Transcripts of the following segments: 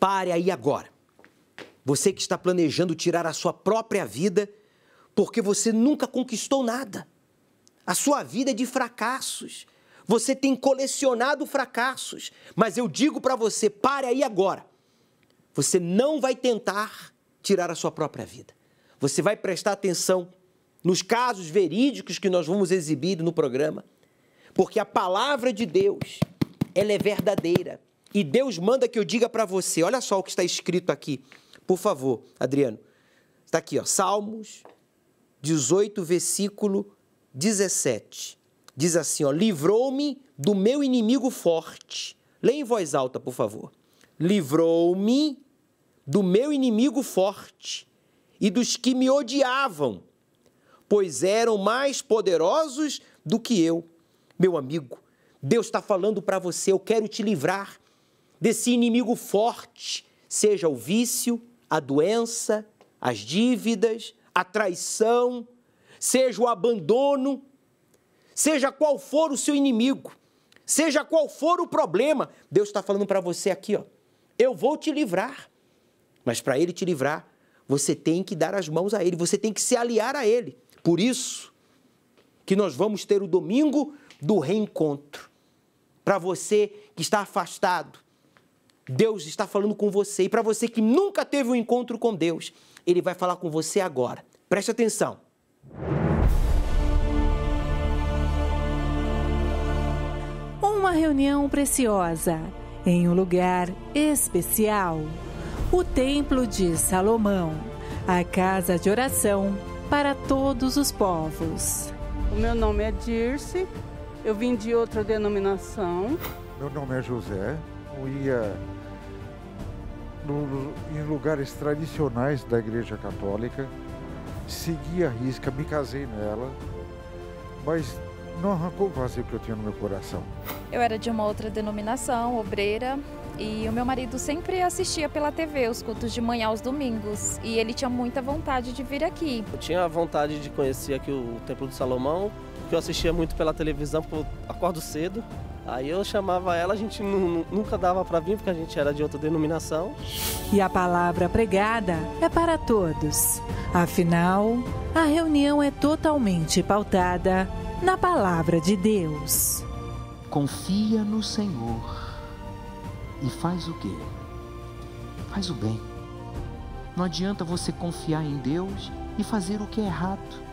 Pare aí agora. Você que está planejando tirar a sua própria vida porque você nunca conquistou nada. A sua vida é de fracassos. Você tem colecionado fracassos. Mas eu digo para você, pare aí agora. Você não vai tentar tirar a sua própria vida. Você vai prestar atenção nos casos verídicos que nós vamos exibir no programa. Porque a palavra de Deus, ela é verdadeira. E Deus manda que eu diga para você, olha só o que está escrito aqui. Por favor, Adriano. Está aqui, ó, Salmos 18, versículo 17. Diz assim, ó, livrou-me do meu inimigo forte. Leia em voz alta, por favor. Livrou-me do meu inimigo forte e dos que me odiavam, pois eram mais poderosos do que eu. Meu amigo, Deus está falando para você, eu quero te livrar desse inimigo forte, seja o vício, a doença, as dívidas, a traição, seja o abandono, seja qual for o seu inimigo, seja qual for o problema, Deus está falando para você aqui, ó, eu vou te livrar. Mas para Ele te livrar, você tem que dar as mãos a Ele, você tem que se aliar a Ele. Por isso que nós vamos ter o domingo do reencontro. Para você que está afastado, Deus está falando com você. E para você que nunca teve um encontro com Deus, Ele vai falar com você agora. Preste atenção. Uma reunião preciosa, em um lugar especial. O Templo de Salomão, a casa de oração para todos os povos. O meu nome é Dirce, eu vim de outra denominação. Meu nome é José, eu ia em lugares tradicionais da Igreja Católica, segui a risca, me casei nela, mas não arrancou o vazio que eu tinha no meu coração. Eu era de uma outra denominação, obreira, e o meu marido sempre assistia pela TV os cultos de manhã aos domingos, e ele tinha muita vontade de vir aqui. Eu tinha vontade de conhecer aqui o Templo de Salomão, porque eu assistia muito pela televisão, porque eu acordo cedo. Aí eu chamava ela, a gente nunca dava para vir, porque a gente era de outra denominação. E a palavra pregada é para todos. Afinal, a reunião é totalmente pautada na palavra de Deus. Confia no Senhor e faz o quê? Faz o bem. Não adianta você confiar em Deus e fazer o que é errado.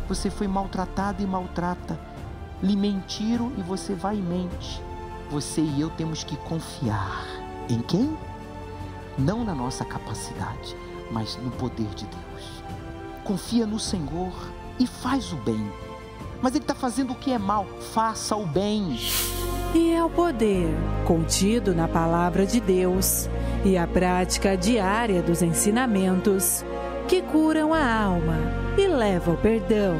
Você foi maltratado e maltrata. Lhe mentiram e você vai e mente. Você e eu temos que confiar em quem? Não na nossa capacidade, mas no poder de Deus. Confia no Senhor e faz o bem. Mas Ele está fazendo o que é mal, faça o bem. E é o poder contido na palavra de Deus e a prática diária dos ensinamentos que curam a alma e levam ao perdão.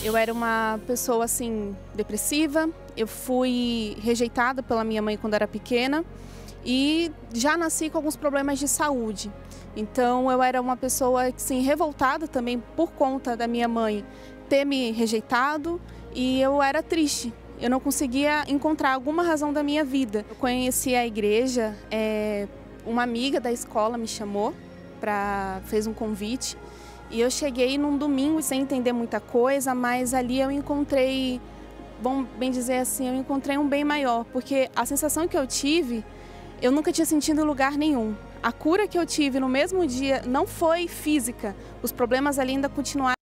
Eu era uma pessoa assim depressiva, eu fui rejeitada pela minha mãe quando era pequena e já nasci com alguns problemas de saúde. Então eu era uma pessoa assim, revoltada também por conta da minha mãe ter me rejeitado e eu era triste. Eu não conseguia encontrar alguma razão da minha vida. Eu conheci a igreja, uma amiga da escola me chamou, fez um convite. E eu cheguei num domingo sem entender muita coisa, mas ali eu encontrei, bom bem dizer assim, eu encontrei um bem maior. Porque a sensação que eu tive, eu nunca tinha sentido em lugar nenhum. A cura que eu tive no mesmo dia não foi física, os problemas ali ainda continuaram.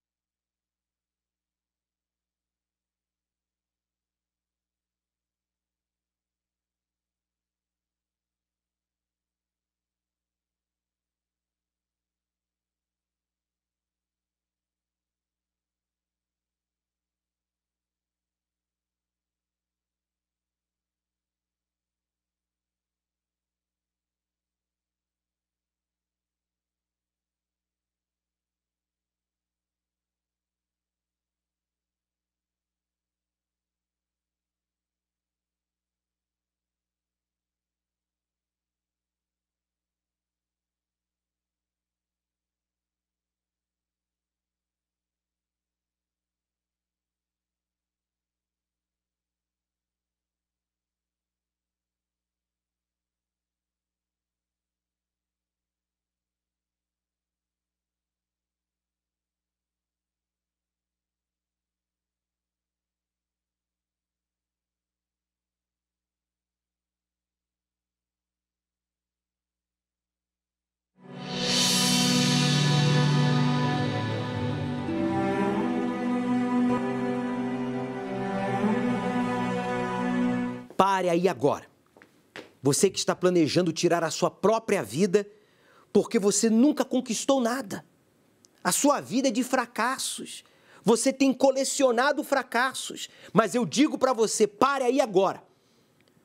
Pare aí agora. Você que está planejando tirar a sua própria vida porque você nunca conquistou nada. A sua vida é de fracassos. Você tem colecionado fracassos. Mas eu digo para você, pare aí agora.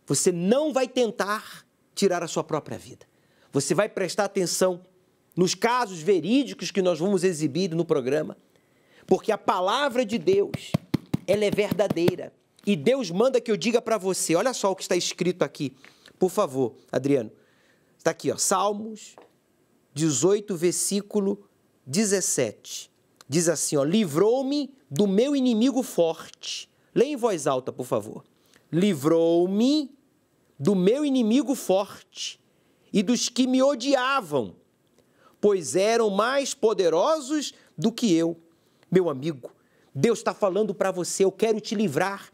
Você não vai tentar tirar a sua própria vida. Você vai prestar atenção nos casos verídicos que nós vamos exibir no programa. Porque a palavra de Deus, ela é verdadeira. E Deus manda que eu diga para você, olha só o que está escrito aqui. Por favor, Adriano. Está aqui, ó, Salmos 18, versículo 17. Diz assim, ó, livrou-me do meu inimigo forte. Leia em voz alta, por favor. Livrou-me do meu inimigo forte e dos que me odiavam, pois eram mais poderosos do que eu. Meu amigo, Deus está falando para você, eu quero te livrar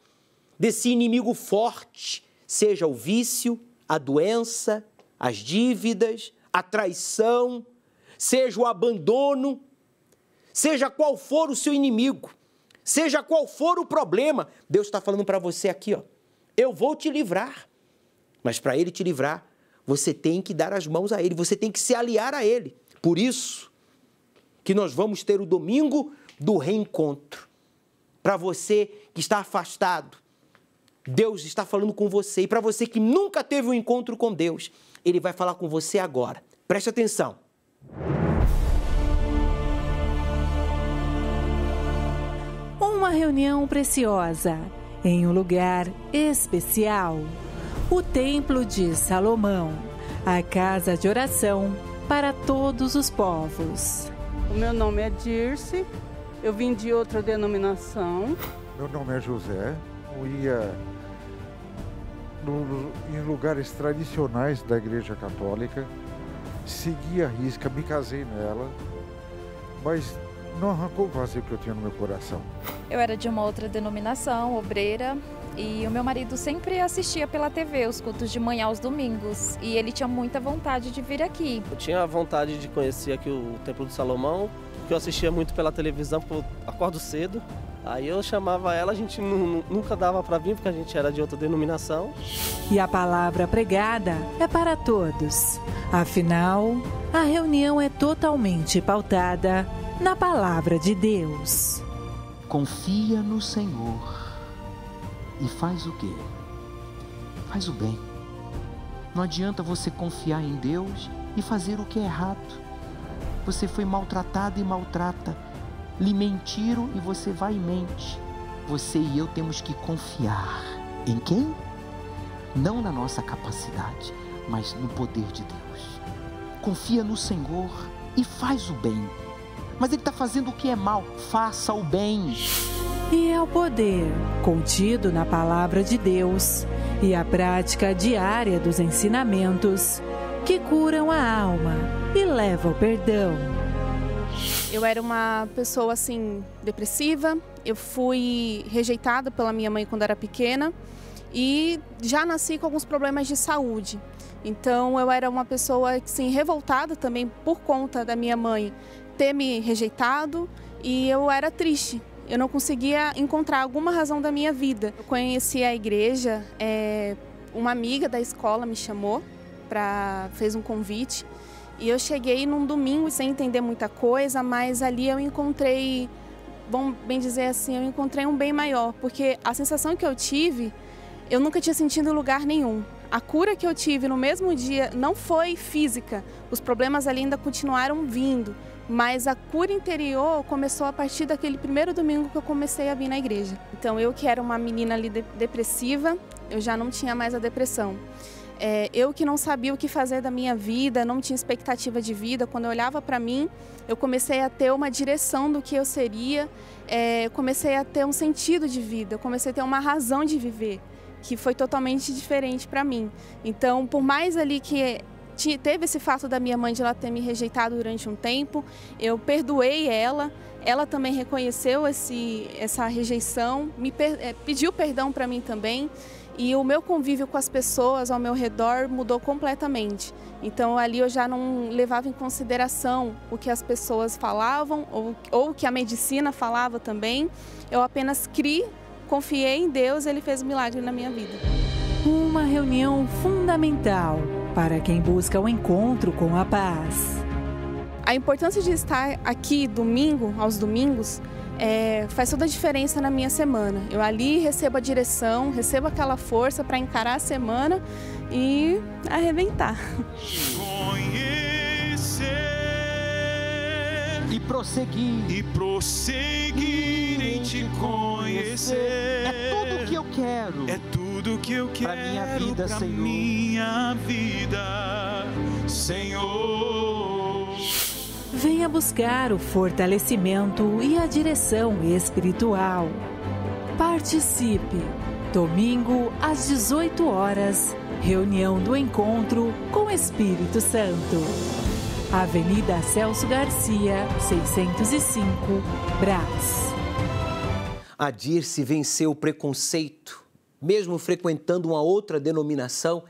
desse inimigo forte, seja o vício, a doença, as dívidas, a traição, seja o abandono, seja qual for o seu inimigo, seja qual for o problema, Deus está falando para você aqui, ó, eu vou te livrar. Mas para Ele te livrar, você tem que dar as mãos a Ele, você tem que se aliar a Ele. Por isso que nós vamos ter o domingo do reencontro. Para você que está afastado, Deus está falando com você. E para você que nunca teve um encontro com Deus, Ele vai falar com você agora. Preste atenção. Uma reunião preciosa em um lugar especial. O Templo de Salomão, a casa de oração para todos os povos. O meu nome é Dirce, eu vim de outra denominação. Meu nome é José, eu ia em lugares tradicionais da Igreja Católica, segui a risca, me casei nela, mas não arrancou o vazio que eu tinha no meu coração. Eu era de uma outra denominação, obreira, e o meu marido sempre assistia pela TV os cultos de manhã aos domingos, e ele tinha muita vontade de vir aqui. Eu tinha vontade de conhecer aqui o Templo do Salomão, porque eu assistia muito pela televisão, porque eu acordo cedo. Aí eu chamava ela, a gente nunca dava para vir, porque a gente era de outra denominação. E a palavra pregada é para todos. Afinal, a reunião é totalmente pautada na palavra de Deus. Confia no Senhor e faz o quê? Faz o bem. Não adianta você confiar em Deus e fazer o que é errado. Você foi maltratado e maltrata. Lhe mentiram e você vai e mente. Você e eu temos que confiar em quem? Não na nossa capacidade, mas no poder de Deus. Confia no Senhor e faz o bem. Mas Ele está fazendo o que é mal, faça o bem. E é o poder contido na palavra de Deus e a prática diária dos ensinamentos que curam a alma e levam ao perdão. Eu era uma pessoa assim depressiva, eu fui rejeitada pela minha mãe quando era pequena e já nasci com alguns problemas de saúde. Então eu era uma pessoa assim, revoltada também por conta da minha mãe ter me rejeitado e eu era triste. Eu não conseguia encontrar alguma razão da minha vida. Eu conheci a igreja, uma amiga da escola me chamou, fez um convite. E eu cheguei num domingo sem entender muita coisa, mas ali eu encontrei, vamos bem dizer assim, eu encontrei um bem maior. Porque a sensação que eu tive, eu nunca tinha sentido em lugar nenhum. A cura que eu tive no mesmo dia não foi física, os problemas ali ainda continuaram vindo. Mas a cura interior começou a partir daquele primeiro domingo que eu comecei a vir na igreja. Então eu que era uma menina ali depressiva, eu já não tinha mais a depressão. Eu que não sabia o que fazer da minha vida, não tinha expectativa de vida, quando eu olhava para mim, eu comecei a ter uma direção do que eu seria, comecei a ter um sentido de vida, eu comecei a ter uma razão de viver, que foi totalmente diferente para mim. Então, por mais ali que teve esse fato da minha mãe de ela ter me rejeitado durante um tempo, eu perdoei ela, ela também reconheceu essa rejeição, pediu perdão para mim também. E o meu convívio com as pessoas ao meu redor mudou completamente. Então ali eu já não levava em consideração o que as pessoas falavam ou o que a medicina falava também. Eu apenas confiei em Deus e Ele fez um milagre na minha vida. Uma reunião fundamental para quem busca o encontro com a paz. A importância de estar aqui aos domingos, faz toda a diferença na minha semana. Eu ali recebo a direção, recebo aquela força para encarar a semana e arrebentar. E prosseguir em te conhecer. É tudo que eu quero. É tudo que eu quero pra minha vida, Senhor. Minha vida, Senhor. Venha buscar o fortalecimento e a direção espiritual. Participe. Domingo às 18 horas, reunião do encontro com o Espírito Santo. Avenida Celso Garcia, 605, Brás. A Dirce venceu o preconceito. Mesmo frequentando uma outra denominação,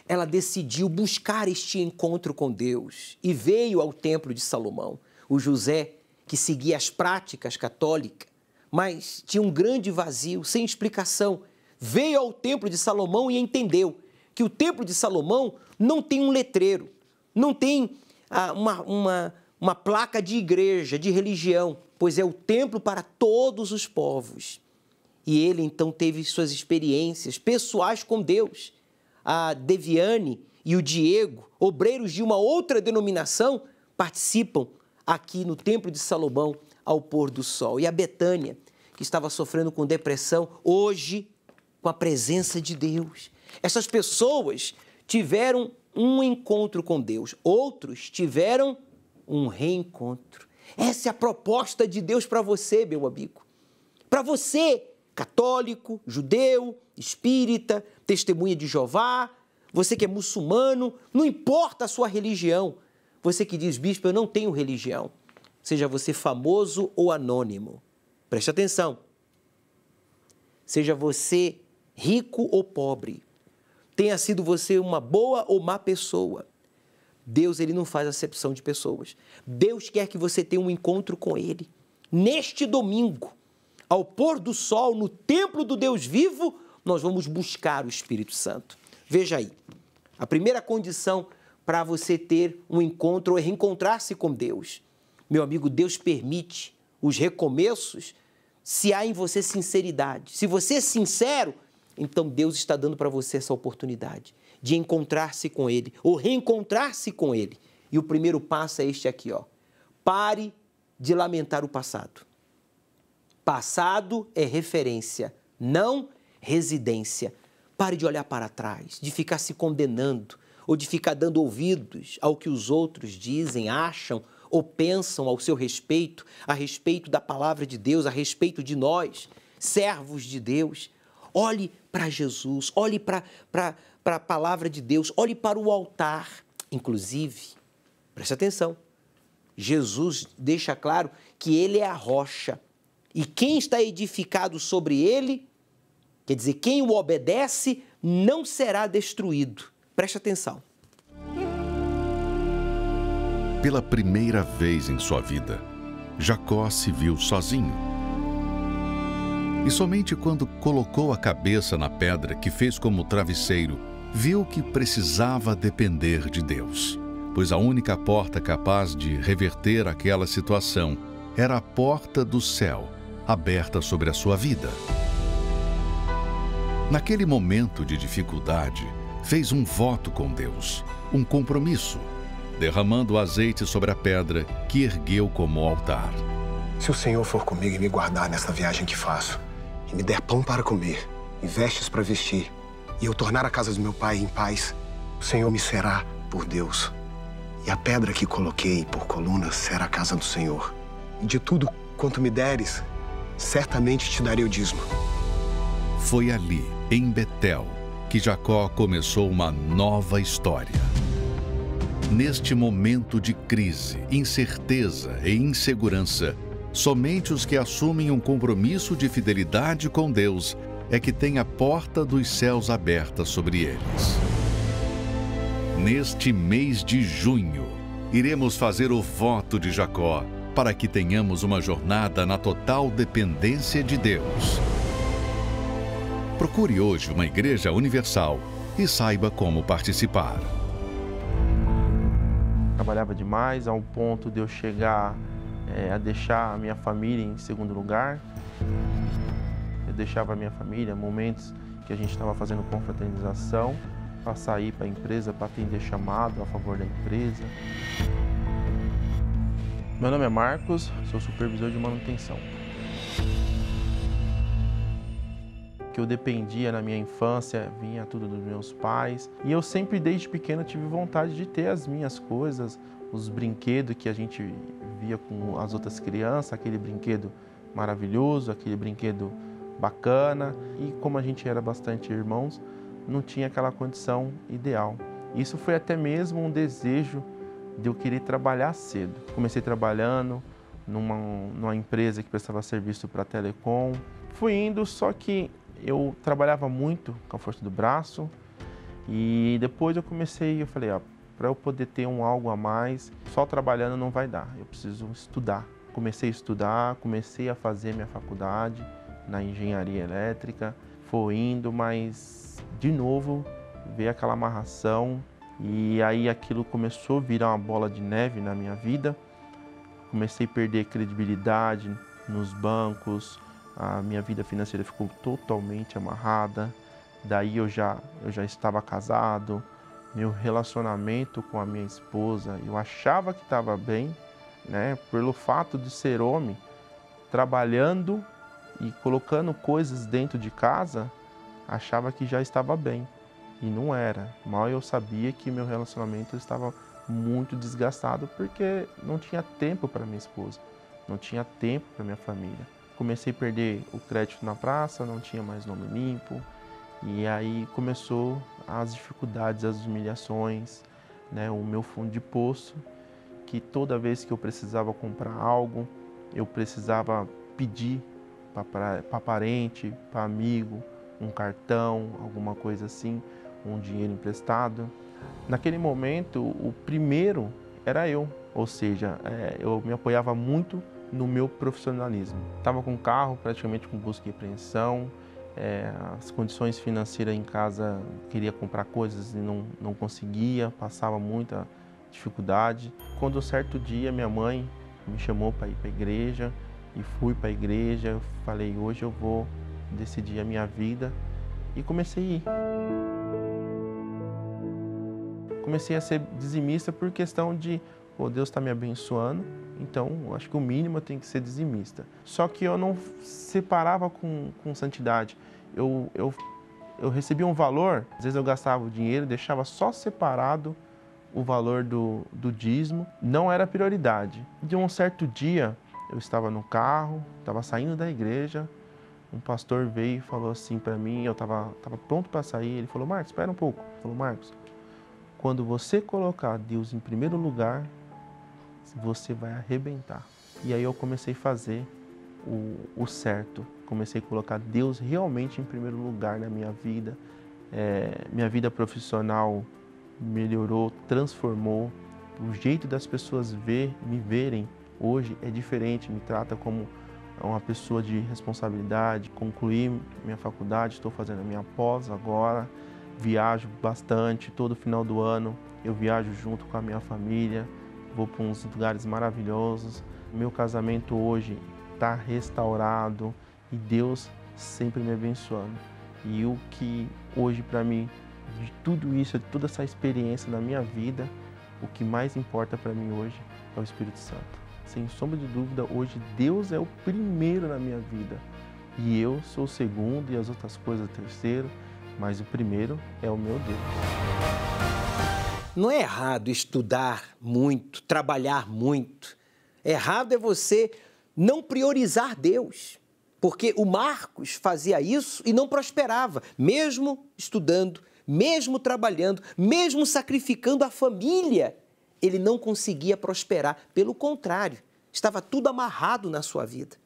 ela decidiu buscar este encontro com Deus e veio ao Templo de Salomão. O José, que seguia as práticas católicas, mas tinha um grande vazio, sem explicação, veio ao Templo de Salomão e entendeu que o Templo de Salomão não tem um letreiro, não tem uma placa de igreja, de religião, pois é o templo para todos os povos. E ele então teve suas experiências pessoais com Deus. A Deviane e o Diego, obreiros de uma outra denominação, participam aqui no Templo de Salomão ao pôr do sol. E a Betânia, que estava sofrendo com depressão, hoje, com a presença de Deus. Essas pessoas tiveram um encontro com Deus, outros tiveram um reencontro. Essa é a proposta de Deus para você, meu amigo. Para você, católico, judeu, espírita, testemunha de Jeová, você que é muçulmano, não importa a sua religião. Você que diz, bispo, eu não tenho religião. Seja você famoso ou anônimo. Preste atenção. Seja você rico ou pobre. Tenha sido você uma boa ou má pessoa. Deus, ele não faz acepção de pessoas. Deus quer que você tenha um encontro com ele. Neste domingo, ao pôr do sol, no templo do Deus vivo, nós vamos buscar o Espírito Santo. Veja aí, a primeira condição para você ter um encontro é reencontrar-se com Deus. Meu amigo, Deus permite os recomeços se há em você sinceridade. Se você é sincero, então Deus está dando para você essa oportunidade de encontrar-se com Ele ou reencontrar-se com Ele. E o primeiro passo é este aqui, ó. Pare de lamentar o passado. Passado é referência, não residência. Pare de olhar para trás, de ficar se condenando ou de ficar dando ouvidos ao que os outros dizem, acham ou pensam ao seu respeito, a respeito da palavra de Deus, a respeito de nós, servos de Deus. Olhe para Jesus, olhe para a palavra de Deus, olhe para o altar. Inclusive, preste atenção, Jesus deixa claro que Ele é a rocha e quem está edificado sobre Ele, quer dizer, quem o obedece, não será destruído. Preste atenção. Pela primeira vez em sua vida, Jacó se viu sozinho. E somente quando colocou a cabeça na pedra que fez como travesseiro, viu que precisava depender de Deus, pois a única porta capaz de reverter aquela situação era a porta do céu, aberta sobre a sua vida. Naquele momento de dificuldade, fez um voto com Deus, um compromisso, derramando azeite sobre a pedra que ergueu como altar. Se o Senhor for comigo e me guardar nesta viagem que faço, e me der pão para comer e vestes para vestir, e eu tornar a casa do meu pai em paz, o Senhor me será por Deus. E a pedra que coloquei por coluna será a casa do Senhor. E de tudo quanto me deres, certamente te darei o dízimo. Foi ali, em Betel, que Jacó começou uma nova história. Neste momento de crise, incerteza e insegurança, somente os que assumem um compromisso de fidelidade com Deus é que têm a porta dos céus aberta sobre eles. Neste mês de junho, iremos fazer o voto de Jacó para que tenhamos uma jornada na total dependência de Deus. Procure hoje uma Igreja Universal e saiba como participar. Trabalhava demais ao ponto de eu chegar a deixar a minha família em segundo lugar. Eu deixava a minha família, momentos que a gente estava fazendo confraternização, para sair para a empresa, para atender chamado a favor da empresa. Meu nome é Marcos, sou supervisor de manutenção. Que eu dependia na minha infância, vinha tudo dos meus pais. E eu sempre, desde pequeno, tive vontade de ter as minhas coisas, os brinquedos que a gente via com as outras crianças, aquele brinquedo maravilhoso, aquele brinquedo bacana. E como a gente era bastante irmãos, não tinha aquela condição ideal. Isso foi até mesmo um desejo de eu querer trabalhar cedo. Comecei trabalhando numa empresa que prestava serviço para telecom. Fui indo, só que eu trabalhava muito com a força do braço e depois eu falei, para eu poder ter algo a mais, só trabalhando não vai dar, eu preciso estudar. Comecei a estudar, comecei a fazer minha faculdade na engenharia elétrica, foi indo, mas de novo veio aquela amarração e aí aquilo começou a virar uma bola de neve na minha vida. Comecei a perder credibilidade nos bancos, a minha vida financeira ficou totalmente amarrada. Daí eu já estava casado, meu relacionamento com a minha esposa, eu achava que estava bem, né? Pelo fato de ser homem, trabalhando e colocando coisas dentro de casa, achava que já estava bem. E não era. Mal eu sabia que meu relacionamento estava muito desgastado porque não tinha tempo para minha esposa, não tinha tempo para minha família. Comecei a perder o crédito na praça, não tinha mais nome limpo. E aí começou as dificuldades, as humilhações, né? O meu fundo de poço, que toda vez que eu precisava comprar algo, eu precisava pedir para parente, para amigo, um cartão, alguma coisa assim, um dinheiro emprestado. Naquele momento, o primeiro era eu, ou seja, eu me apoiava muito no meu profissionalismo. Estava com o carro praticamente com busca e apreensão, as condições financeiras em casa, queria comprar coisas e não conseguia, passava muita dificuldade. Quando um certo dia minha mãe me chamou para ir para a igreja e fui para a igreja, eu falei, hoje eu vou decidir a minha vida e comecei a ir. Comecei a ser dizimista por questão de, Deus está me abençoando, então acho que o mínimo eu tenho que ser dizimista. Só que eu não separava com santidade. Eu recebia um valor, às vezes eu gastava o dinheiro, deixava só separado o valor do dízimo, não era prioridade. De um certo dia, eu estava no carro, estava saindo da igreja, um pastor veio e falou assim para mim, eu estava pronto para sair, ele falou, Marcos, espera um pouco. Ele falou, Marcos, quando você colocar Deus em primeiro lugar, você vai arrebentar. E aí eu comecei a fazer o certo. Comecei a colocar Deus realmente em primeiro lugar na minha vida. Minha vida profissional melhorou, transformou. O jeito das pessoas me verem hoje é diferente. Me trata como uma pessoa de responsabilidade. Concluí minha faculdade, estou fazendo a minha pós agora. Viajo bastante, todo final do ano eu viajo junto com a minha família, vou para uns lugares maravilhosos. Meu casamento hoje está restaurado e Deus sempre me abençoando. E o que hoje para mim, de tudo isso, de toda essa experiência na minha vida, o que mais importa para mim hoje é o Espírito Santo. Sem sombra de dúvida, hoje Deus é o primeiro na minha vida e eu sou o segundo e as outras coisas o terceiro. Mas o primeiro é o meu Deus. Não é errado estudar muito, trabalhar muito. Errado é você não priorizar Deus. Porque o Marcos fazia isso e não prosperava, mesmo estudando, mesmo trabalhando, mesmo sacrificando a família. Ele não conseguia prosperar. Pelo contrário, estava tudo amarrado na sua vida.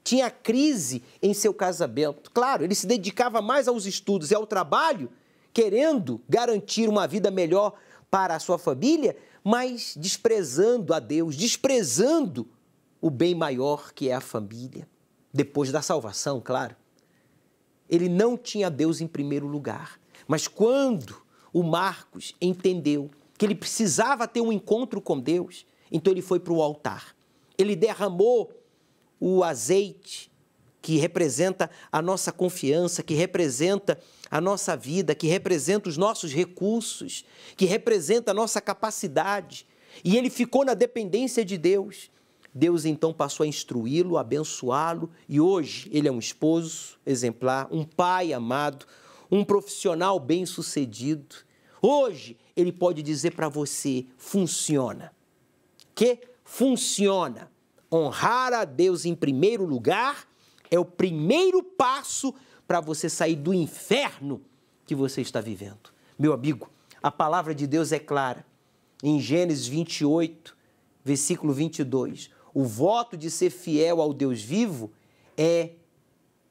Tinha crise em seu casamento. Claro, ele se dedicava mais aos estudos e ao trabalho, querendo garantir uma vida melhor para a sua família, mas desprezando a Deus, desprezando o bem maior que é a família. Depois da salvação, claro. ele não tinha Deus em primeiro lugar. Mas quando o Marcos entendeu que ele precisava ter um encontro com Deus, então ele foi para o altar. Ele derramou o azeite, que representa a nossa confiança, que representa a nossa vida, que representa os nossos recursos, que representa a nossa capacidade. E ele ficou na dependência de Deus. Deus então passou a instruí-lo, abençoá-lo, e hoje ele é um esposo exemplar, um pai amado, um profissional bem-sucedido. Hoje ele pode dizer para você, funciona. Que funciona. Honrar a Deus em primeiro lugar é o primeiro passo para você sair do inferno que você está vivendo. Meu amigo, a palavra de Deus é clara. Em Gênesis 28, versículo 22, o voto de ser fiel ao Deus vivo é: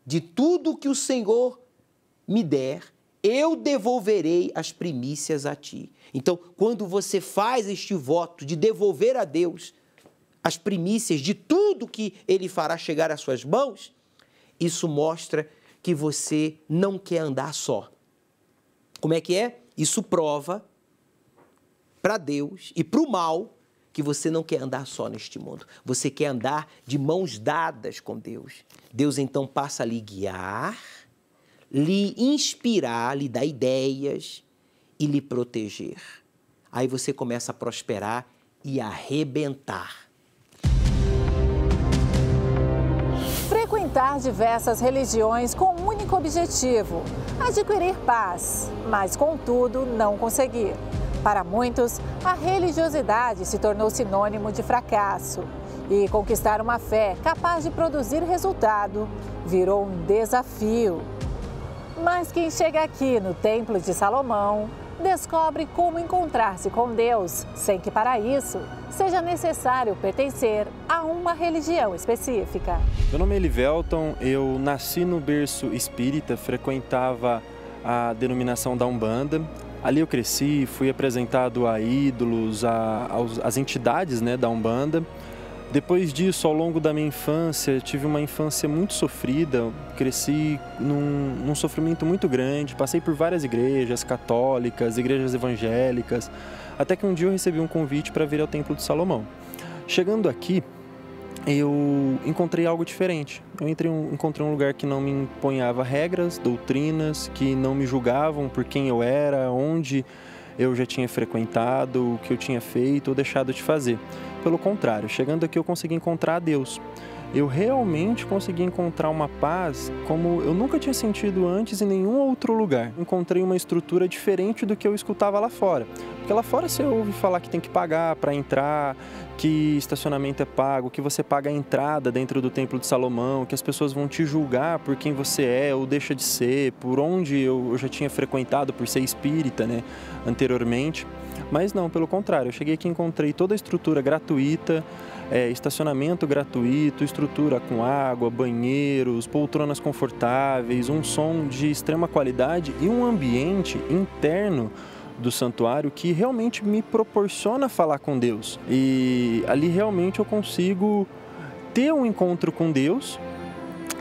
de tudo que o Senhor me der, eu devolverei as primícias a ti. Então, quando você faz este voto de devolver a Deus as primícias de tudo que Ele fará chegar às suas mãos, isso mostra que você não quer andar só. Como é que é? Isso prova para Deus e para o mal que você não quer andar só neste mundo. Você quer andar de mãos dadas com Deus. Deus então passa a lhe guiar, lhe inspirar, lhe dar ideias e lhe proteger. Aí você começa a prosperar e arrebentar. Frequentar diversas religiões com um único objetivo: adquirir paz, mas contudo não conseguir. Para muitos, a religiosidade se tornou sinônimo de fracasso. E conquistar uma fé capaz de produzir resultado virou um desafio. Mas quem chega aqui no Templo de Salomão descobre como encontrar-se com Deus, sem que para isso seja necessário pertencer a uma religião específica. Meu nome é Elivelton, eu nasci no berço espírita, frequentava a denominação da Umbanda. Ali eu cresci, fui apresentado a ídolos, às entidades, né, da Umbanda. Depois disso, ao longo da minha infância, tive uma infância muito sofrida, cresci num sofrimento muito grande, passei por várias igrejas católicas, igrejas evangélicas, até que um dia eu recebi um convite para vir ao Templo de Salomão. Chegando aqui, eu encontrei algo diferente. Eu encontrei um lugar que não me impunhava regras, doutrinas, que não me julgavam por quem eu era, onde eu já tinha frequentado, o que eu tinha feito ou deixado de fazer. Pelo contrário, chegando aqui eu consegui encontrar Deus. Eu realmente consegui encontrar uma paz como eu nunca tinha sentido antes em nenhum outro lugar. Encontrei uma estrutura diferente do que eu escutava lá fora. Porque lá fora você ouve falar que tem que pagar para entrar, que estacionamento é pago, que você paga a entrada dentro do Templo de Salomão, que as pessoas vão te julgar por quem você é ou deixa de ser, por onde eu já tinha frequentado, por ser espírita, né, anteriormente. Mas não, pelo contrário, eu cheguei aqui e encontrei toda a estrutura gratuita, estacionamento gratuito, estrutura com água, banheiros, poltronas confortáveis, um som de extrema qualidade e um ambiente interno do santuário que realmente me proporciona falar com Deus. E ali realmente eu consigo ter um encontro com Deus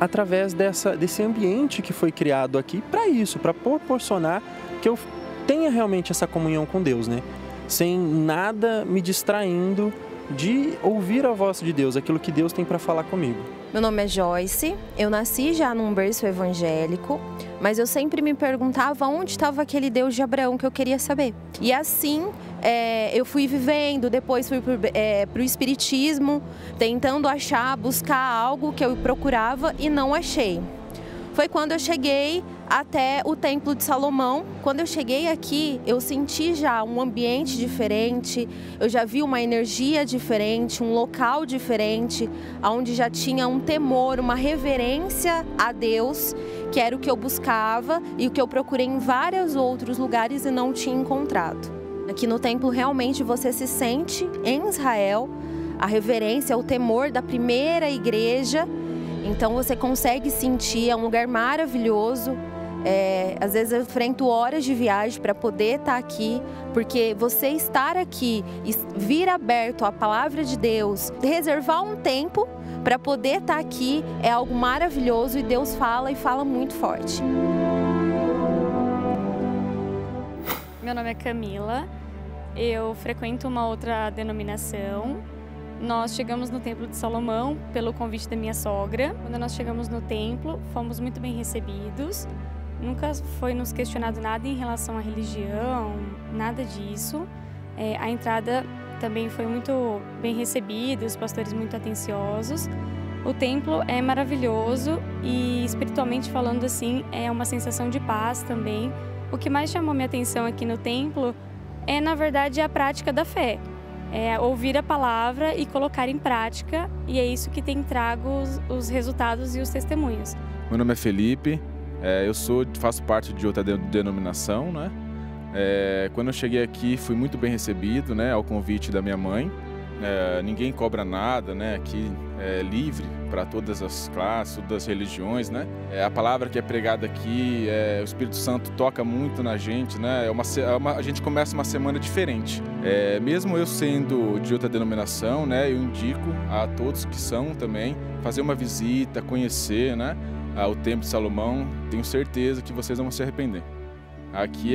através desse ambiente que foi criado aqui para isso, para proporcionar que eu tenha realmente essa comunhão com Deus, né? Sem nada me distraindo de ouvir a voz de Deus, aquilo que Deus tem para falar comigo. Meu nome é Joyce, eu nasci já num berço evangélico, mas eu sempre me perguntava onde estava aquele Deus de Abraão que eu queria saber. E assim eu fui vivendo, depois fui para o espiritismo, tentando buscar algo que eu procurava e não achei. Foi quando eu cheguei até o Templo de Salomão. Quando eu cheguei aqui, eu senti já um ambiente diferente, eu já vi uma energia diferente, um local diferente, onde já tinha um temor, uma reverência a Deus, que era o que eu buscava e o que eu procurei em vários outros lugares e não tinha encontrado. Aqui no templo realmente você se sente em Israel, a reverência, o temor da primeira igreja. Então você consegue sentir, é um lugar maravilhoso, Às vezes eu enfrento horas de viagem para poder estar aqui, porque você estar aqui e vir aberto à palavra de Deus, reservar um tempo para poder estar aqui é algo maravilhoso e Deus fala e fala muito forte. Meu nome é Camila, eu frequento uma outra denominação. Nós chegamos no Templo de Salomão pelo convite da minha sogra. Quando nós chegamos no templo, fomos muito bem recebidos. Nunca foi nos questionado nada em relação à religião, nada disso. A entrada também foi muito bem recebida, os pastores muito atenciosos. O templo é maravilhoso e, espiritualmente falando assim, é uma sensação de paz também. O que mais chamou minha atenção aqui no templo é, na verdade, a prática da fé. É ouvir a palavra e colocar em prática, e é isso que tem trago os resultados e os testemunhos. Meu nome é Felipe, faço parte de outra denominação, né? Quando eu cheguei aqui fui muito bem recebido, né, ao convite da minha mãe. Ninguém cobra nada, né? Aqui é livre para todas as classes, todas as religiões, né? A palavra que é pregada aqui, o Espírito Santo toca muito na gente, né? A gente começa uma semana diferente. Mesmo eu sendo de outra denominação, né? Eu indico a todos que são também fazer uma visita, conhecer, né? O Templo de Salomão. Tenho certeza que vocês não vão se arrepender. Aqui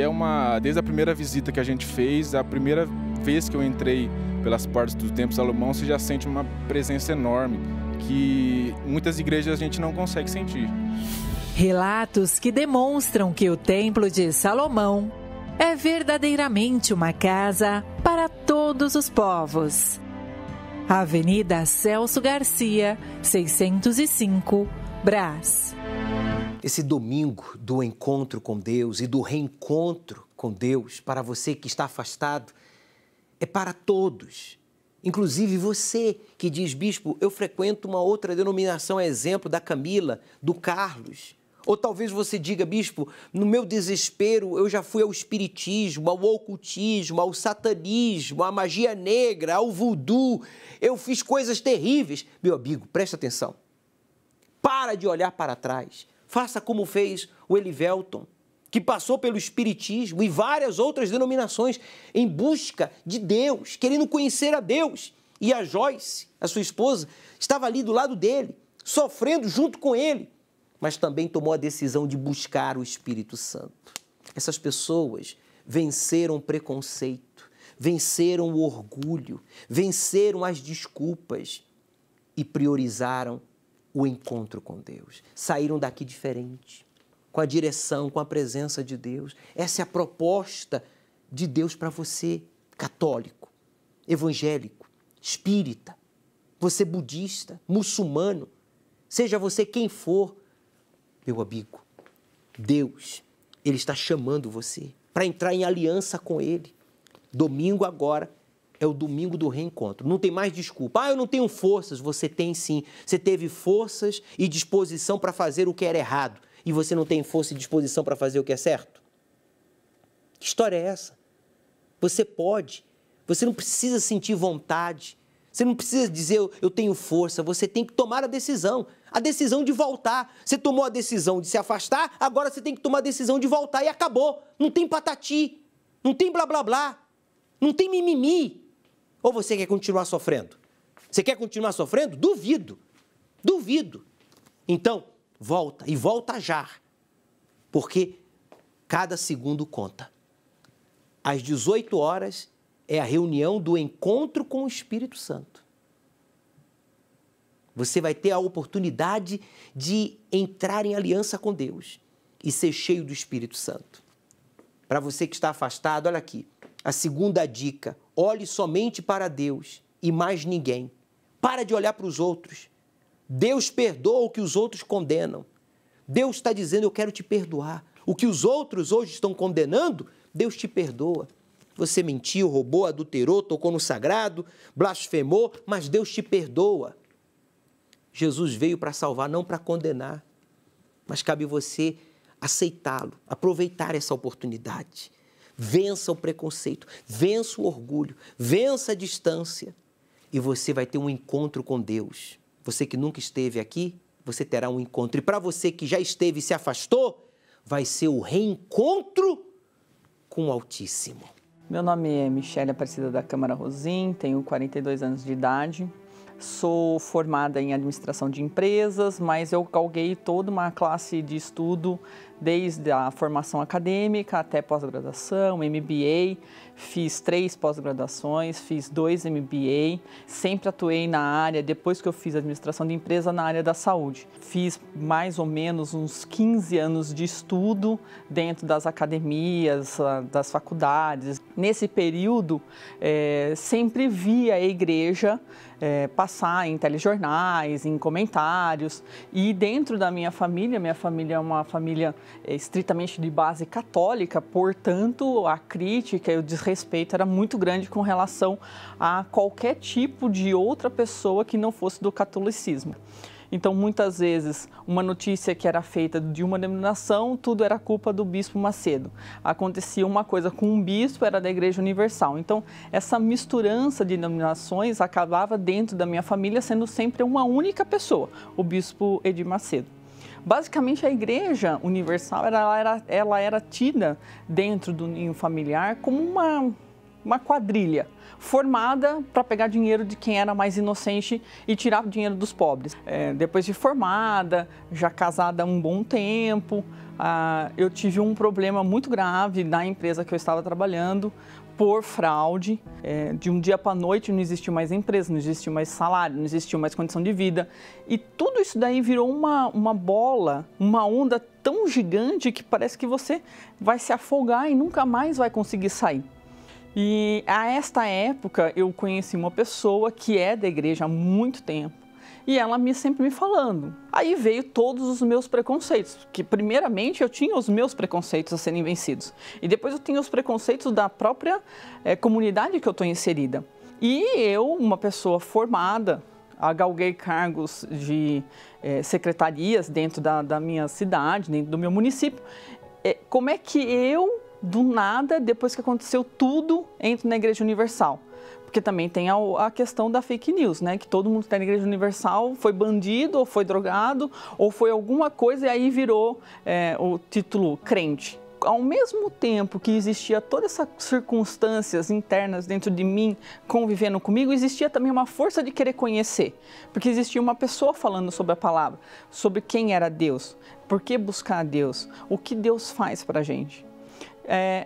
desde a primeira visita que a gente fez, a primeira vez que eu entrei pelas portas do Templo de Salomão, você já sente uma presença enorme que muitas igrejas a gente não consegue sentir. Relatos que demonstram que o Templo de Salomão é verdadeiramente uma casa para todos os povos. Avenida Celso Garcia, 605, Brás. Esse domingo do encontro com Deus e do reencontro com Deus, para você que está afastado, é para todos. Inclusive você que diz, bispo, eu frequento uma outra denominação, é exemplo da Camila, do Carlos. Ou talvez você diga, bispo, no meu desespero eu já fui ao espiritismo, ao ocultismo, ao satanismo, à magia negra, ao voodoo. Eu fiz coisas terríveis. Meu amigo, presta atenção. Para de olhar para trás. Faça como fez o Elivelton, que passou pelo espiritismo e várias outras denominações em busca de Deus, querendo conhecer a Deus. E a Joyce, a sua esposa, estava ali do lado dele, sofrendo junto com ele, mas também tomou a decisão de buscar o Espírito Santo. Essas pessoas venceram o preconceito, venceram o orgulho, venceram as desculpas e priorizaram o encontro com Deus. Saíram daqui diferente, com a direção, com a presença de Deus. Essa é a proposta de Deus para você, católico, evangélico, espírita, você budista, muçulmano, seja você quem for, meu amigo, Deus, Ele está chamando você para entrar em aliança com Ele. Domingo agora é o domingo do reencontro. Não tem mais desculpa. Eu não tenho forças. Você tem sim. Você teve forças e disposição para fazer o que era errado. E você não tem força e disposição para fazer o que é certo? Que história é essa? Você pode. Você não precisa sentir vontade. Você não precisa dizer, eu tenho força. Você tem que tomar a decisão de voltar. Você tomou a decisão de se afastar, agora você tem que tomar a decisão de voltar e acabou. Não tem patati, não tem blá, blá, blá, não tem mimimi. Ou você quer continuar sofrendo? Você quer continuar sofrendo? Duvido, duvido. Então, volta, e volta já, porque cada segundo conta. Às 18 horas é a reunião do encontro com o Espírito Santo. Você vai ter a oportunidade de entrar em aliança com Deus e ser cheio do Espírito Santo. Para você que está afastado, olha aqui, a segunda dica, olhe somente para Deus e mais ninguém. Para de olhar para os outros. Deus perdoa o que os outros condenam. Deus está dizendo, eu quero te perdoar. O que os outros hoje estão condenando, Deus te perdoa. Você mentiu, roubou, adulterou, tocou no sagrado, blasfemou, mas Deus te perdoa. Jesus veio para salvar, não para condenar. Mas cabe você aceitá-lo, aproveitar essa oportunidade. Vença o preconceito, vença o orgulho, vença a distância. E você vai ter um encontro com Deus. Você que nunca esteve aqui, você terá um encontro. E para você que já esteve e se afastou, vai ser o reencontro com o Altíssimo. Meu nome é Michele Aparecida da Câmara Rosim, tenho 42 anos de idade. Sou formada em administração de empresas, mas eu galguei toda uma classe de estudo, desde a formação acadêmica até pós-graduação, MBA. Fiz 3 pós-graduações, fiz 2 MBA. Sempre atuei na área, depois que eu fiz administração de empresa, na área da saúde. Fiz mais ou menos uns 15 anos de estudo dentro das academias, das faculdades. Nesse período, sempre vi a igreja passar em telejornais, em comentários. E dentro da minha família é uma família estritamente de base católica, portanto, a crítica e o desrespeito era muito grande com relação a qualquer tipo de outra pessoa que não fosse do catolicismo. Então, muitas vezes, uma notícia que era feita de uma denominação, tudo era culpa do Bispo Macedo. Acontecia uma coisa com um bispo, era da Igreja Universal. Então, essa misturança de denominações acabava dentro da minha família sendo sempre uma única pessoa, o Bispo Edir Macedo. Basicamente, a Igreja Universal ela era tida dentro do ninho familiar como uma quadrilha formada para pegar dinheiro de quem era mais inocente e tirar o dinheiro dos pobres. Depois de formada, já casada há um bom tempo, eu tive um problema muito grave na empresa que eu estava trabalhando por fraude. De um dia para a noite não existiu mais empresa, não existiu mais salário, não existiu mais condição de vida. E tudo isso daí virou uma bola, uma onda tão gigante que parece que você vai se afogar e nunca mais vai conseguir sair. E a esta época eu conheci uma pessoa que é da igreja há muito tempo e ela sempre me falando. Aí veio todos os meus preconceitos, que primeiramente eu tinha os meus preconceitos a serem vencidos e depois eu tinha os preconceitos da própria comunidade que eu estou inserida. E eu, uma pessoa formada, galguei cargos de secretarias dentro da minha cidade, dentro do meu município. Como é que eu, do nada, depois que aconteceu tudo, entro na Igreja Universal? Porque também tem a questão da fake news, né? Que todo mundo que está na Igreja Universal foi bandido, ou foi drogado, ou foi alguma coisa e aí virou o título crente. Ao mesmo tempo que existia todas essas circunstâncias internas dentro de mim convivendo comigo, existia também uma força de querer conhecer. Porque existia uma pessoa falando sobre a palavra, sobre quem era Deus, por que buscar a Deus, o que Deus faz para a gente.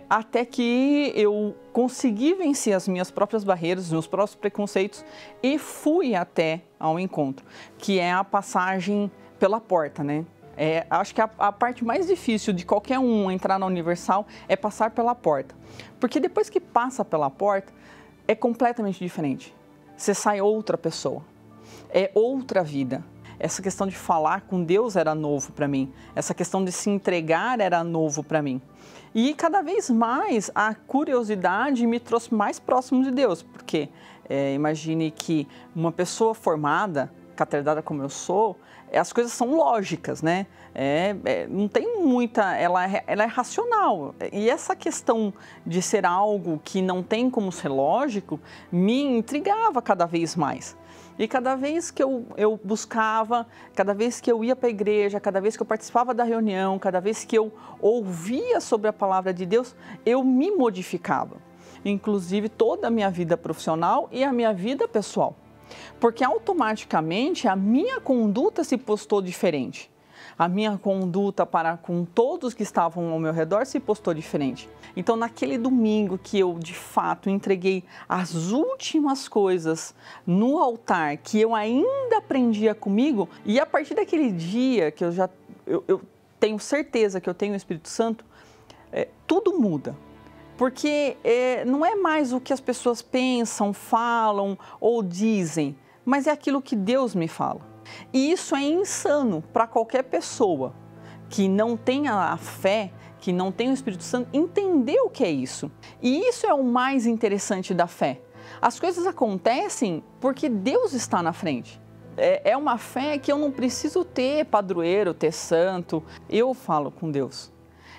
Até que eu consegui vencer as minhas próprias barreiras, os meus próprios preconceitos e fui até ao encontro, que é a passagem pela porta, né? Acho que a parte mais difícil de qualquer um entrar na Universal é passar pela porta. Porque depois que passa pela porta, é completamente diferente. Você sai outra pessoa, é outra vida. Essa questão de falar com Deus era novo para mim, essa questão de se entregar era novo para mim. E cada vez mais a curiosidade me trouxe mais próximo de Deus, porque imagine que uma pessoa formada, catedrática como eu sou, as coisas são lógicas, né? Não tem muita... Ela é racional. E essa questão de ser algo que não tem como ser lógico me intrigava cada vez mais. E cada vez que eu buscava, cada vez que eu ia para a igreja, cada vez que eu participava da reunião, cada vez que eu ouvia sobre a palavra de Deus, eu me modificava. Inclusive toda a minha vida profissional e a minha vida pessoal. Porque automaticamente a minha conduta se postou diferente. A minha conduta para com todos que estavam ao meu redor se postou diferente. Então, naquele domingo que eu, de fato, entreguei as últimas coisas no altar, que eu ainda aprendia comigo, e a partir daquele dia que eu tenho certeza que eu tenho o Espírito Santo, tudo muda. Porque não é mais o que as pessoas pensam, falam ou dizem, mas é aquilo que Deus me fala. E isso é insano para qualquer pessoa que não tenha a fé, que não tenha o Espírito Santo, entender o que é isso. E isso é o mais interessante da fé. As coisas acontecem porque Deus está na frente. É uma fé que eu não preciso ter padroeiro, ter santo. Eu falo com Deus.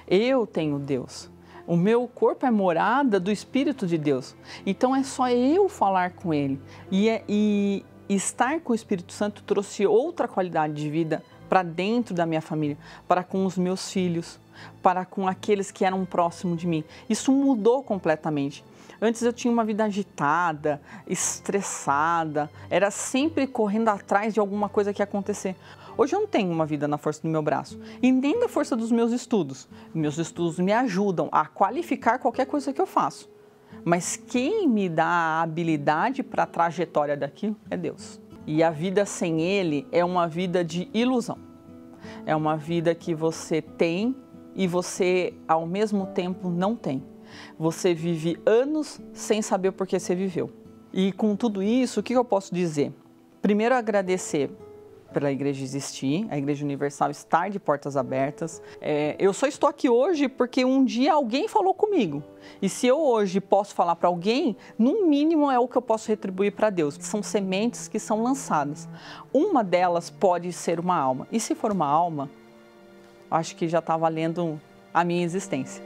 Eu tenho Deus. O meu corpo é morada do Espírito de Deus. Então é só eu falar com Ele. E estar com o Espírito Santo trouxe outra qualidade de vida para dentro da minha família, para com os meus filhos, para com aqueles que eram próximos de mim. Isso mudou completamente. Antes eu tinha uma vida agitada, estressada, era sempre correndo atrás de alguma coisa que ia acontecer. Hoje eu não tenho uma vida na força do meu braço e nem da força dos meus estudos. Meus estudos me ajudam a qualificar qualquer coisa que eu faço. Mas quem me dá a habilidade para a trajetória daquilo é Deus. E a vida sem Ele é uma vida de ilusão. É uma vida que você tem e você, ao mesmo tempo, não tem. Você vive anos sem saber por que você viveu. E com tudo isso, o que eu posso dizer? Primeiro, agradecer pela igreja existir, a Igreja Universal estar de portas abertas. Eu só estou aqui hoje porque um dia alguém falou comigo. E se eu hoje posso falar para alguém, no mínimo é o que eu posso retribuir para Deus. São sementes que são lançadas. Uma delas pode ser uma alma. E se for uma alma, acho que já está valendo a minha existência.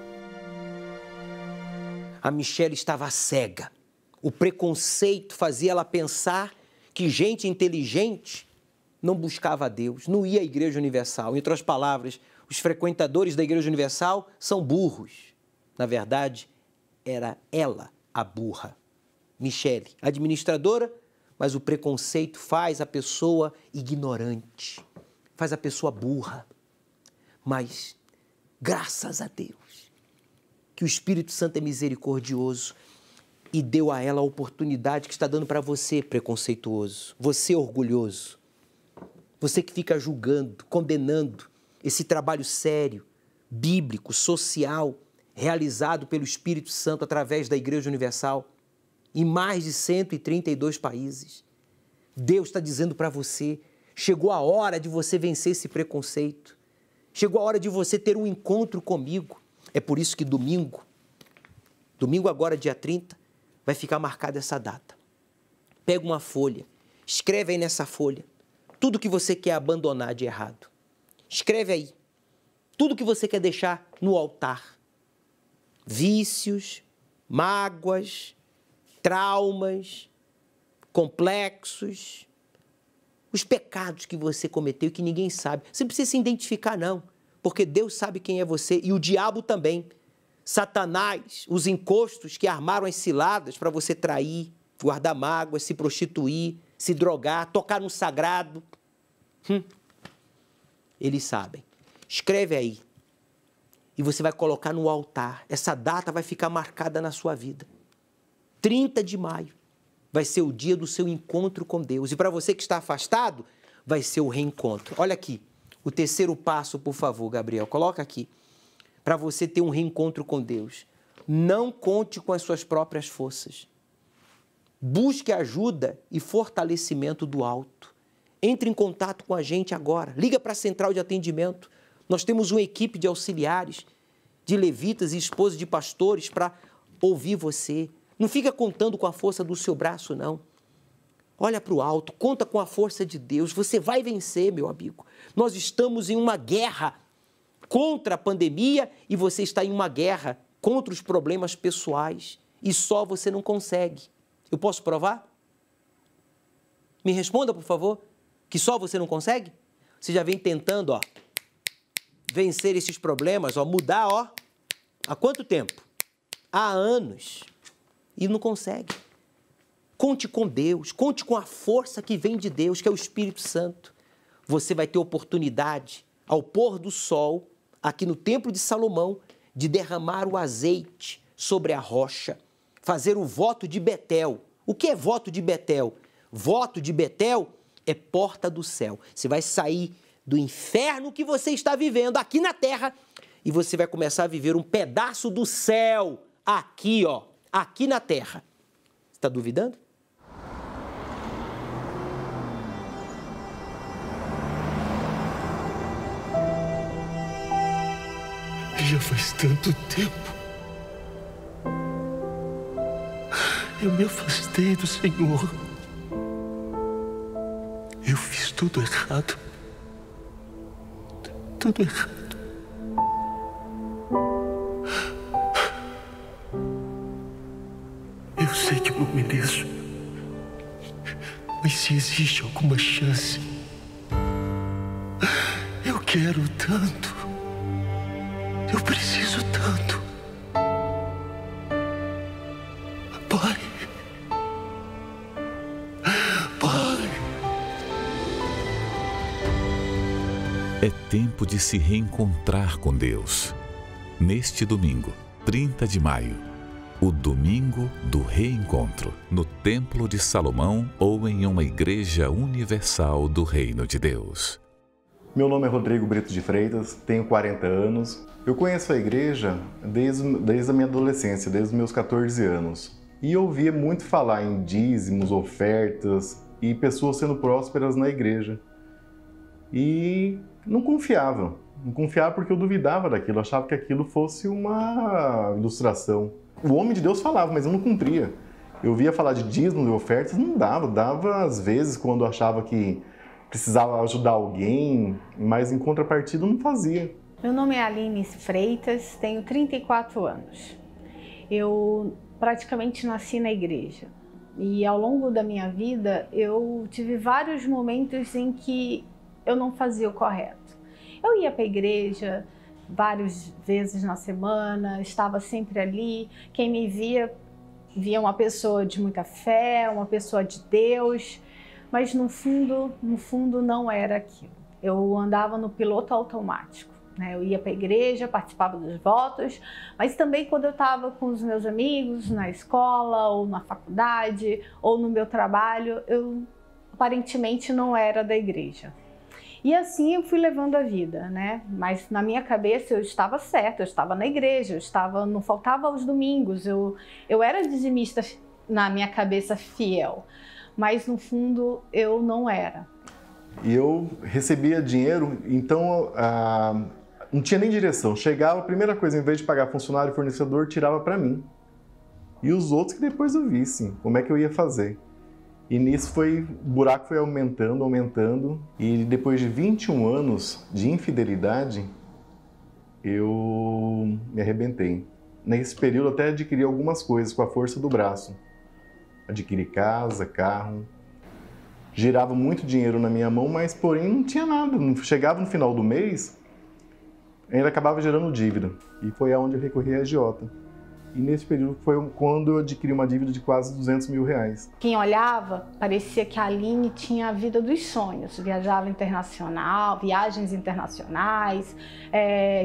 A Michele estava cega. O preconceito fazia ela pensar que gente inteligente não buscava a Deus, não ia à Igreja Universal. Em outras palavras, os frequentadores da Igreja Universal são burros. Na verdade, era ela a burra. Michele, administradora, mas o preconceito faz a pessoa ignorante, faz a pessoa burra. Mas, graças a Deus, que o Espírito Santo é misericordioso e deu a ela a oportunidade que está dando para você, preconceituoso, você orgulhoso, você que fica julgando, condenando esse trabalho sério, bíblico, social, realizado pelo Espírito Santo através da Igreja Universal em mais de 132 países. Deus está dizendo para você, chegou a hora de você vencer esse preconceito, chegou a hora de você ter um encontro comigo. É por isso que domingo agora, dia 30, vai ficar marcada essa data. Pega uma folha, escreve aí nessa folha tudo que você quer abandonar de errado. Escreve aí tudo que você quer deixar no altar. Vícios, mágoas, traumas, complexos, os pecados que você cometeu e que ninguém sabe. Você não precisa se identificar, não, porque Deus sabe quem é você e o diabo também. Satanás, os encostos que armaram as ciladas para você trair, guardar mágoas, se prostituir, se drogar, tocar no sagrado. Eles sabem. Escreve aí. E você vai colocar no altar. Essa data vai ficar marcada na sua vida. 30 de maio vai ser o dia do seu encontro com Deus. E para você que está afastado, vai ser o reencontro. Olha aqui, o terceiro passo, por favor, Gabriel. Coloca aqui. Para você ter um reencontro com Deus. Não conte com as suas próprias forças. Busque ajuda e fortalecimento do alto. Entre em contato com a gente agora. Liga para a central de atendimento. Nós temos uma equipe de auxiliares, de levitas e esposas de pastores para ouvir você. Não fica contando com a força do seu braço, não. Olha para o alto, conta com a força de Deus. Você vai vencer, meu amigo. Nós estamos em uma guerra contra a pandemia e você está em uma guerra contra os problemas pessoais. E só você não consegue. Eu posso provar? Me responda, por favor, que só você não consegue? Você já vem tentando, vencer esses problemas, mudar, há quanto tempo? Há anos. E não consegue. Conte com Deus, conte com a força que vem de Deus, que é o Espírito Santo. Você vai ter oportunidade, ao pôr do sol, aqui no Templo de Salomão, de derramar o azeite sobre a rocha, fazer o voto de Betel. O que é voto de Betel? Voto de Betel é porta do céu. Você vai sair do inferno que você está vivendo aqui na terra e você vai começar a viver um pedaço do céu aqui, aqui na terra. Você está duvidando? Já faz tanto tempo. Eu me afastei do Senhor. Eu fiz tudo errado. Tudo errado. Eu sei que não mereço. Mas se existe alguma chance, eu quero tanto Eu preciso tanto. Pai. Pai. É tempo de se reencontrar com Deus. Neste domingo, 30 de maio, o Domingo do Reencontro, no Templo de Salomão ou em uma igreja universal do Reino de Deus. Meu nome é Rodrigo Brito de Freitas, tenho 40 anos. Eu conheço a igreja desde a minha adolescência, desde os meus 14 anos. E eu ouvia muito falar em dízimos, ofertas e pessoas sendo prósperas na igreja. E não confiava. Não confiava porque eu duvidava daquilo, eu achava que aquilo fosse uma ilustração. O homem de Deus falava, mas eu não cumpria. Eu via falar de dízimos e ofertas, não dava. Dava às vezes quando eu achava que precisava ajudar alguém, mas em contrapartida não fazia. Meu nome é Aline Freitas, tenho 34 anos. Eu praticamente nasci na igreja. E ao longo da minha vida, eu tive vários momentos em que eu não fazia o correto. Eu ia para a igreja várias vezes na semana, estava sempre ali. Quem me via uma pessoa de muita fé, uma pessoa de Deus, mas no fundo não era aquilo. Eu andava no piloto automático, né? Eu ia para a igreja, participava dos votos, mas também quando eu estava com os meus amigos na escola ou na faculdade ou no meu trabalho, eu aparentemente não era da igreja. E assim eu fui levando a vida, né? Mas na minha cabeça eu estava certa, eu estava na igreja, não faltava aos domingos, eu era dizimista na minha cabeça fiel, mas no fundo eu não era. E eu recebia dinheiro, então não tinha nem direção. Chegava, a primeira coisa, em vez de pagar funcionário e fornecedor, tirava para mim. E os outros que depois eu visse, como é que eu ia fazer. E nisso o buraco foi aumentando, e depois de 21 anos de infidelidade, eu me arrebentei. Nesse período até adquiri algumas coisas com a força do braço. Adquiri casa, carro, girava muito dinheiro na minha mão, mas porém não tinha nada. Chegava no final do mês, ainda acabava gerando dívida. E foi aonde eu recorri à agiota. E nesse período foi quando eu adquiri uma dívida de quase 200 mil reais. Quem olhava, parecia que a Aline tinha a vida dos sonhos. Viajava internacional, viagens internacionais,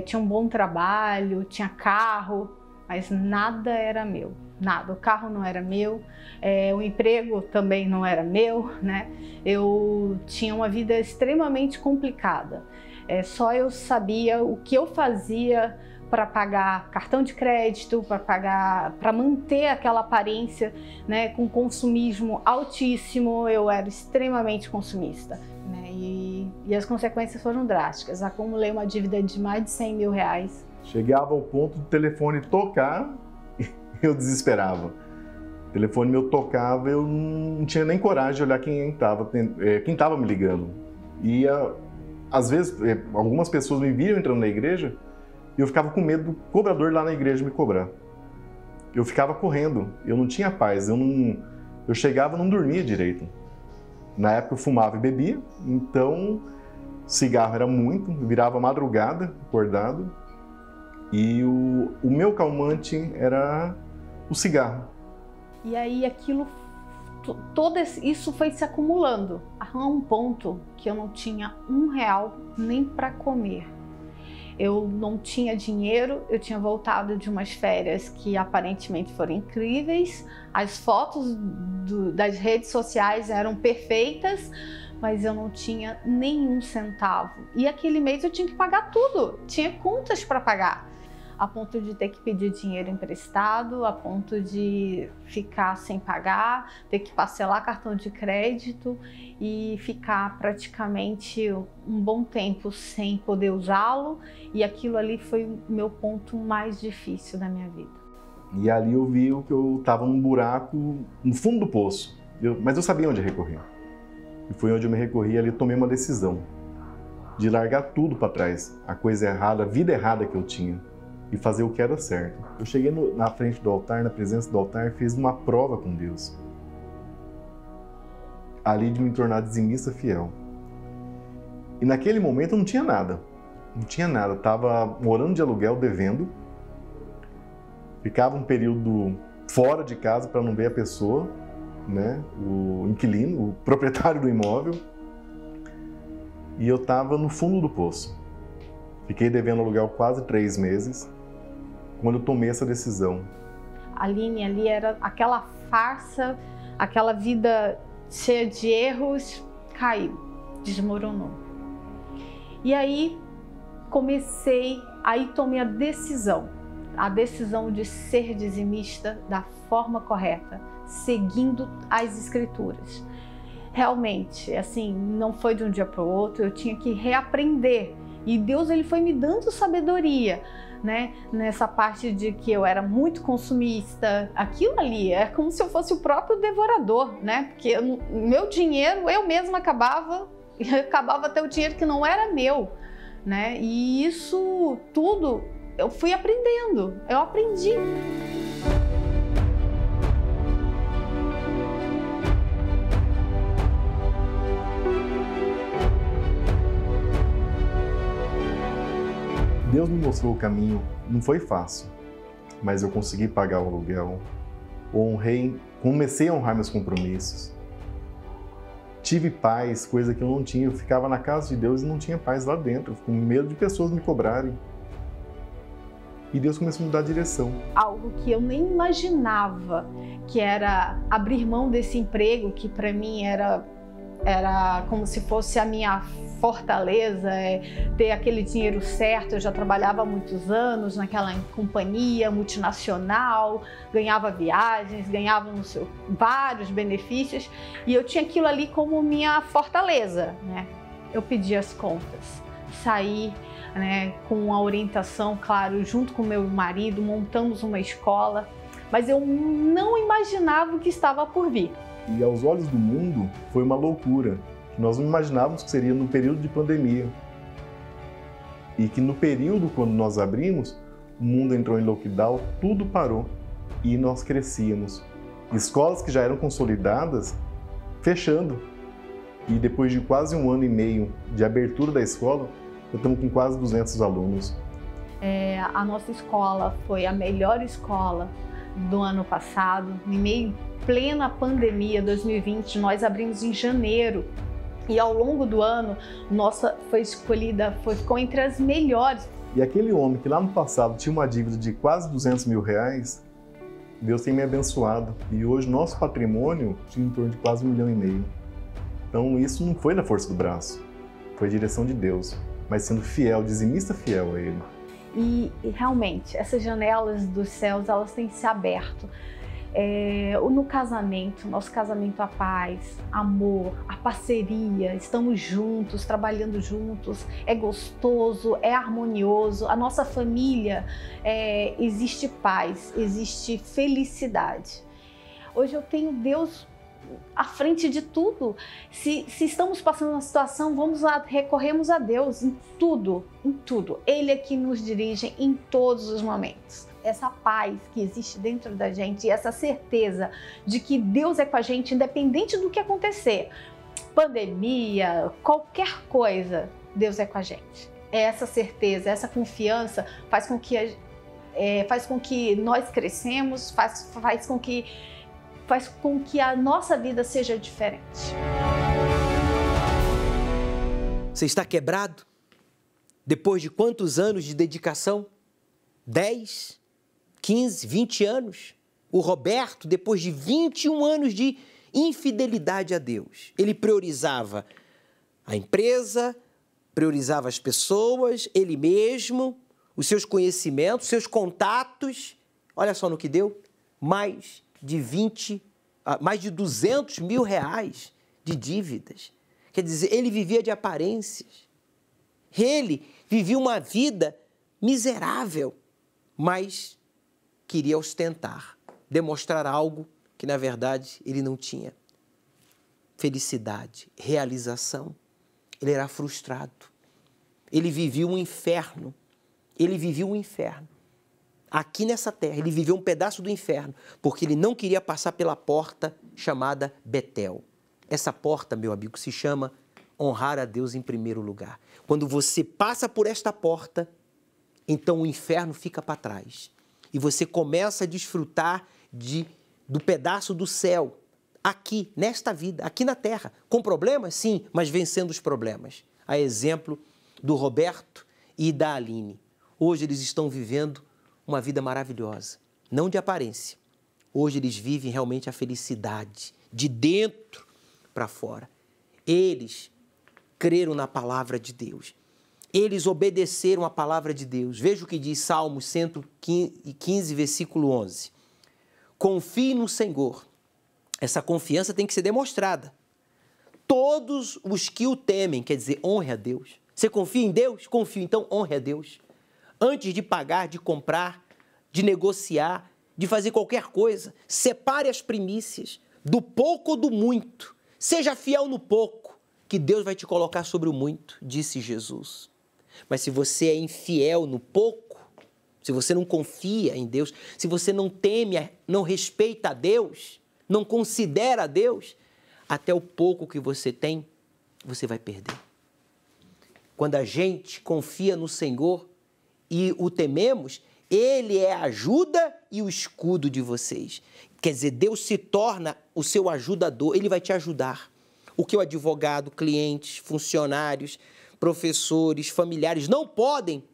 tinha um bom trabalho, tinha carro, mas nada era meu. Nada, o carro não era meu, o emprego também não era meu, né? Eu tinha uma vida extremamente complicada. Só eu sabia o que eu fazia para pagar cartão de crédito, para manter aquela aparência, né, com consumismo altíssimo. Eu era extremamente consumista, né, e as consequências foram drásticas. Acumulei uma dívida de mais de 100 mil reais. Chegava ao ponto do telefone tocar, eu desesperava. O telefone meu tocava, eu não tinha nem coragem de olhar quem estava me ligando. E às vezes algumas pessoas me viam entrando na igreja, e eu ficava com medo do cobrador lá na igreja me cobrar. Eu ficava correndo, eu não tinha paz, eu chegava e não dormia direito. Na época eu fumava e bebia, então cigarro era muito, eu virava madrugada, acordado, e o meu calmante era o cigarro. E aí todo isso foi se acumulando, a um ponto que eu não tinha R$1 nem para comer. Eu não tinha dinheiro, eu tinha voltado de umas férias que aparentemente foram incríveis, as fotos das redes sociais eram perfeitas, mas eu não tinha nenhum centavo. E aquele mês eu tinha que pagar tudo, tinha contas para pagar, a ponto de ter que pedir dinheiro emprestado, a ponto de ficar sem pagar, ter que parcelar cartão de crédito e ficar praticamente um bom tempo sem poder usá-lo, e aquilo ali foi o meu ponto mais difícil da minha vida. E ali eu vi que eu estava num buraco, no fundo do poço, mas eu sabia onde recorrer. E foi onde eu me recorri, ali eu tomei uma decisão de largar tudo para trás, a coisa errada, a vida errada que eu tinha, e fazer o que era certo. Eu cheguei na frente do altar, na presença do altar, fiz uma prova com Deus. Ali de me tornar dizimista fiel. E naquele momento eu não tinha nada. Não tinha nada, estava morando de aluguel, devendo. Ficava um período fora de casa para não ver a pessoa, né? O inquilino, o proprietário do imóvel. E eu estava no fundo do poço. Fiquei devendo aluguel quase 3 meses, quando eu tomei essa decisão. A Aline ali era aquela farsa, aquela vida cheia de erros, caiu, desmoronou. E aí tomei a decisão de ser dizimista da forma correta, seguindo as escrituras. Realmente, assim, não foi de um dia para o outro, eu tinha que reaprender. E Deus, ele foi me dando sabedoria, né? Nessa parte de que eu era muito consumista. Aquilo ali é como se eu fosse o próprio devorador, né? Porque meu dinheiro, eu mesma acabava até o dinheiro que não era meu, né? E isso tudo eu fui aprendendo, eu aprendi. Deus me mostrou o caminho, não foi fácil, mas eu consegui pagar o aluguel, comecei a honrar meus compromissos. Tive paz, coisa que eu não tinha, eu ficava na casa de Deus e não tinha paz lá dentro, com medo de pessoas me cobrarem. E Deus começou a mudar a direção. Algo que eu nem imaginava, que era abrir mão desse emprego, que para mim era como se fosse a minha fortaleza, ter aquele dinheiro certo. Eu já trabalhava há muitos anos naquela companhia multinacional, ganhava viagens, ganhava vários benefícios, e eu tinha aquilo ali como minha fortaleza, né? Eu pedi as contas, saí, né, com a orientação, claro, junto com meu marido, montamos uma escola, mas eu não imaginava o que estava por vir. E aos olhos do mundo foi uma loucura. Nós não imaginávamos que seria no período de pandemia. E que no período, quando nós abrimos, o mundo entrou em lockdown, tudo parou e nós crescíamos. Escolas que já eram consolidadas, fechando. E depois de quase 1 ano e meio de abertura da escola, eu estamos com quase 200 alunos. A nossa escola foi a melhor escola do ano passado, em meio plena pandemia 2020, nós abrimos em janeiro. E ao longo do ano, nossa ficou entre as melhores. E aquele homem que lá no passado tinha uma dívida de quase 200 mil reais, Deus tem me abençoado. E hoje nosso patrimônio tinha em torno de quase 1,5 milhão. Então isso não foi na força do braço, foi a direção de Deus, mas sendo fiel, dizimista fiel a Ele. E realmente, essas janelas dos céus, elas têm se aberto. No casamento, nosso casamento, a paz, amor, a parceria, estamos juntos, trabalhando juntos, é gostoso, é harmonioso, a nossa família, existe paz, existe felicidade. Hoje eu tenho Deus à frente de tudo. Se estamos passando uma situação, vamos lá, recorremos a Deus em tudo, em tudo. Ele é que nos dirige em todos os momentos. Essa paz que existe dentro da gente e essa certeza de que Deus é com a gente, independente do que acontecer, pandemia, qualquer coisa, Deus é com a gente. Essa certeza, essa confiança faz com que nós crescemos, faz com que a nossa vida seja diferente. Você está quebrado? Depois de quantos anos de dedicação? 10? 15, 20 anos. O Roberto, depois de 21 anos de infidelidade a Deus, ele priorizava a empresa, priorizava as pessoas, ele mesmo, os seus conhecimentos, seus contatos. Olha só no que deu, mais de 200 mil reais de dívidas. Quer dizer, ele vivia de aparências. Ele vivia uma vida miserável, mas queria ostentar, demonstrar algo que, na verdade, ele não tinha. Felicidade, realização. Ele era frustrado. Ele vivia um inferno. Ele vivia um inferno. Aqui nessa terra, ele viveu um pedaço do inferno, porque ele não queria passar pela porta chamada Betel. Essa porta, meu amigo, se chama honrar a Deus em primeiro lugar. Quando você passa por esta porta, então o inferno fica para trás. E você começa a desfrutar do pedaço do céu, aqui, nesta vida, aqui na terra. Com problemas, sim, mas vencendo os problemas. A exemplo do Roberto e da Aline. Hoje eles estão vivendo uma vida maravilhosa, não de aparência. Hoje eles vivem realmente a felicidade, de dentro para fora. Eles creram na palavra de Deus. Eles obedeceram a palavra de Deus. Veja o que diz Salmos 115, versículo 11. Confie no Senhor. Essa confiança tem que ser demonstrada. Todos os que o temem, quer dizer, honre a Deus. Você confia em Deus? Confio, então honre a Deus. Antes de pagar, de comprar, de negociar, de fazer qualquer coisa, separe as primícias do pouco ou do muito. Seja fiel no pouco, que Deus vai te colocar sobre o muito, disse Jesus. Mas se você é infiel no pouco, se você não confia em Deus, se você não teme, não respeita a Deus, não considera a Deus, até o pouco que você tem, você vai perder. Quando a gente confia no Senhor e o tememos, Ele é a ajuda e o escudo de vocês. Quer dizer, Deus se torna o seu ajudador, Ele vai te ajudar. O que o advogado, clientes, funcionários, professores, familiares não podem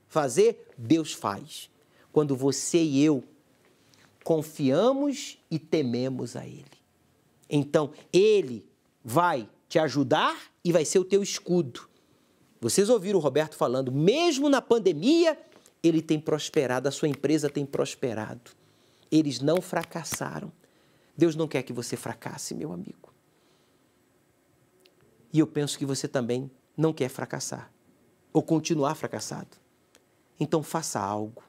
fazer, Deus faz. Quando você e eu confiamos e tememos a Ele. Então, Ele vai te ajudar e vai ser o teu escudo. Vocês ouviram o Roberto falando, mesmo na pandemia, ele tem prosperado, a sua empresa tem prosperado. Eles não fracassaram. Deus não quer que você fracasse, meu amigo. E eu penso que você também não quer fracassar ou continuar fracassado. Então faça algo.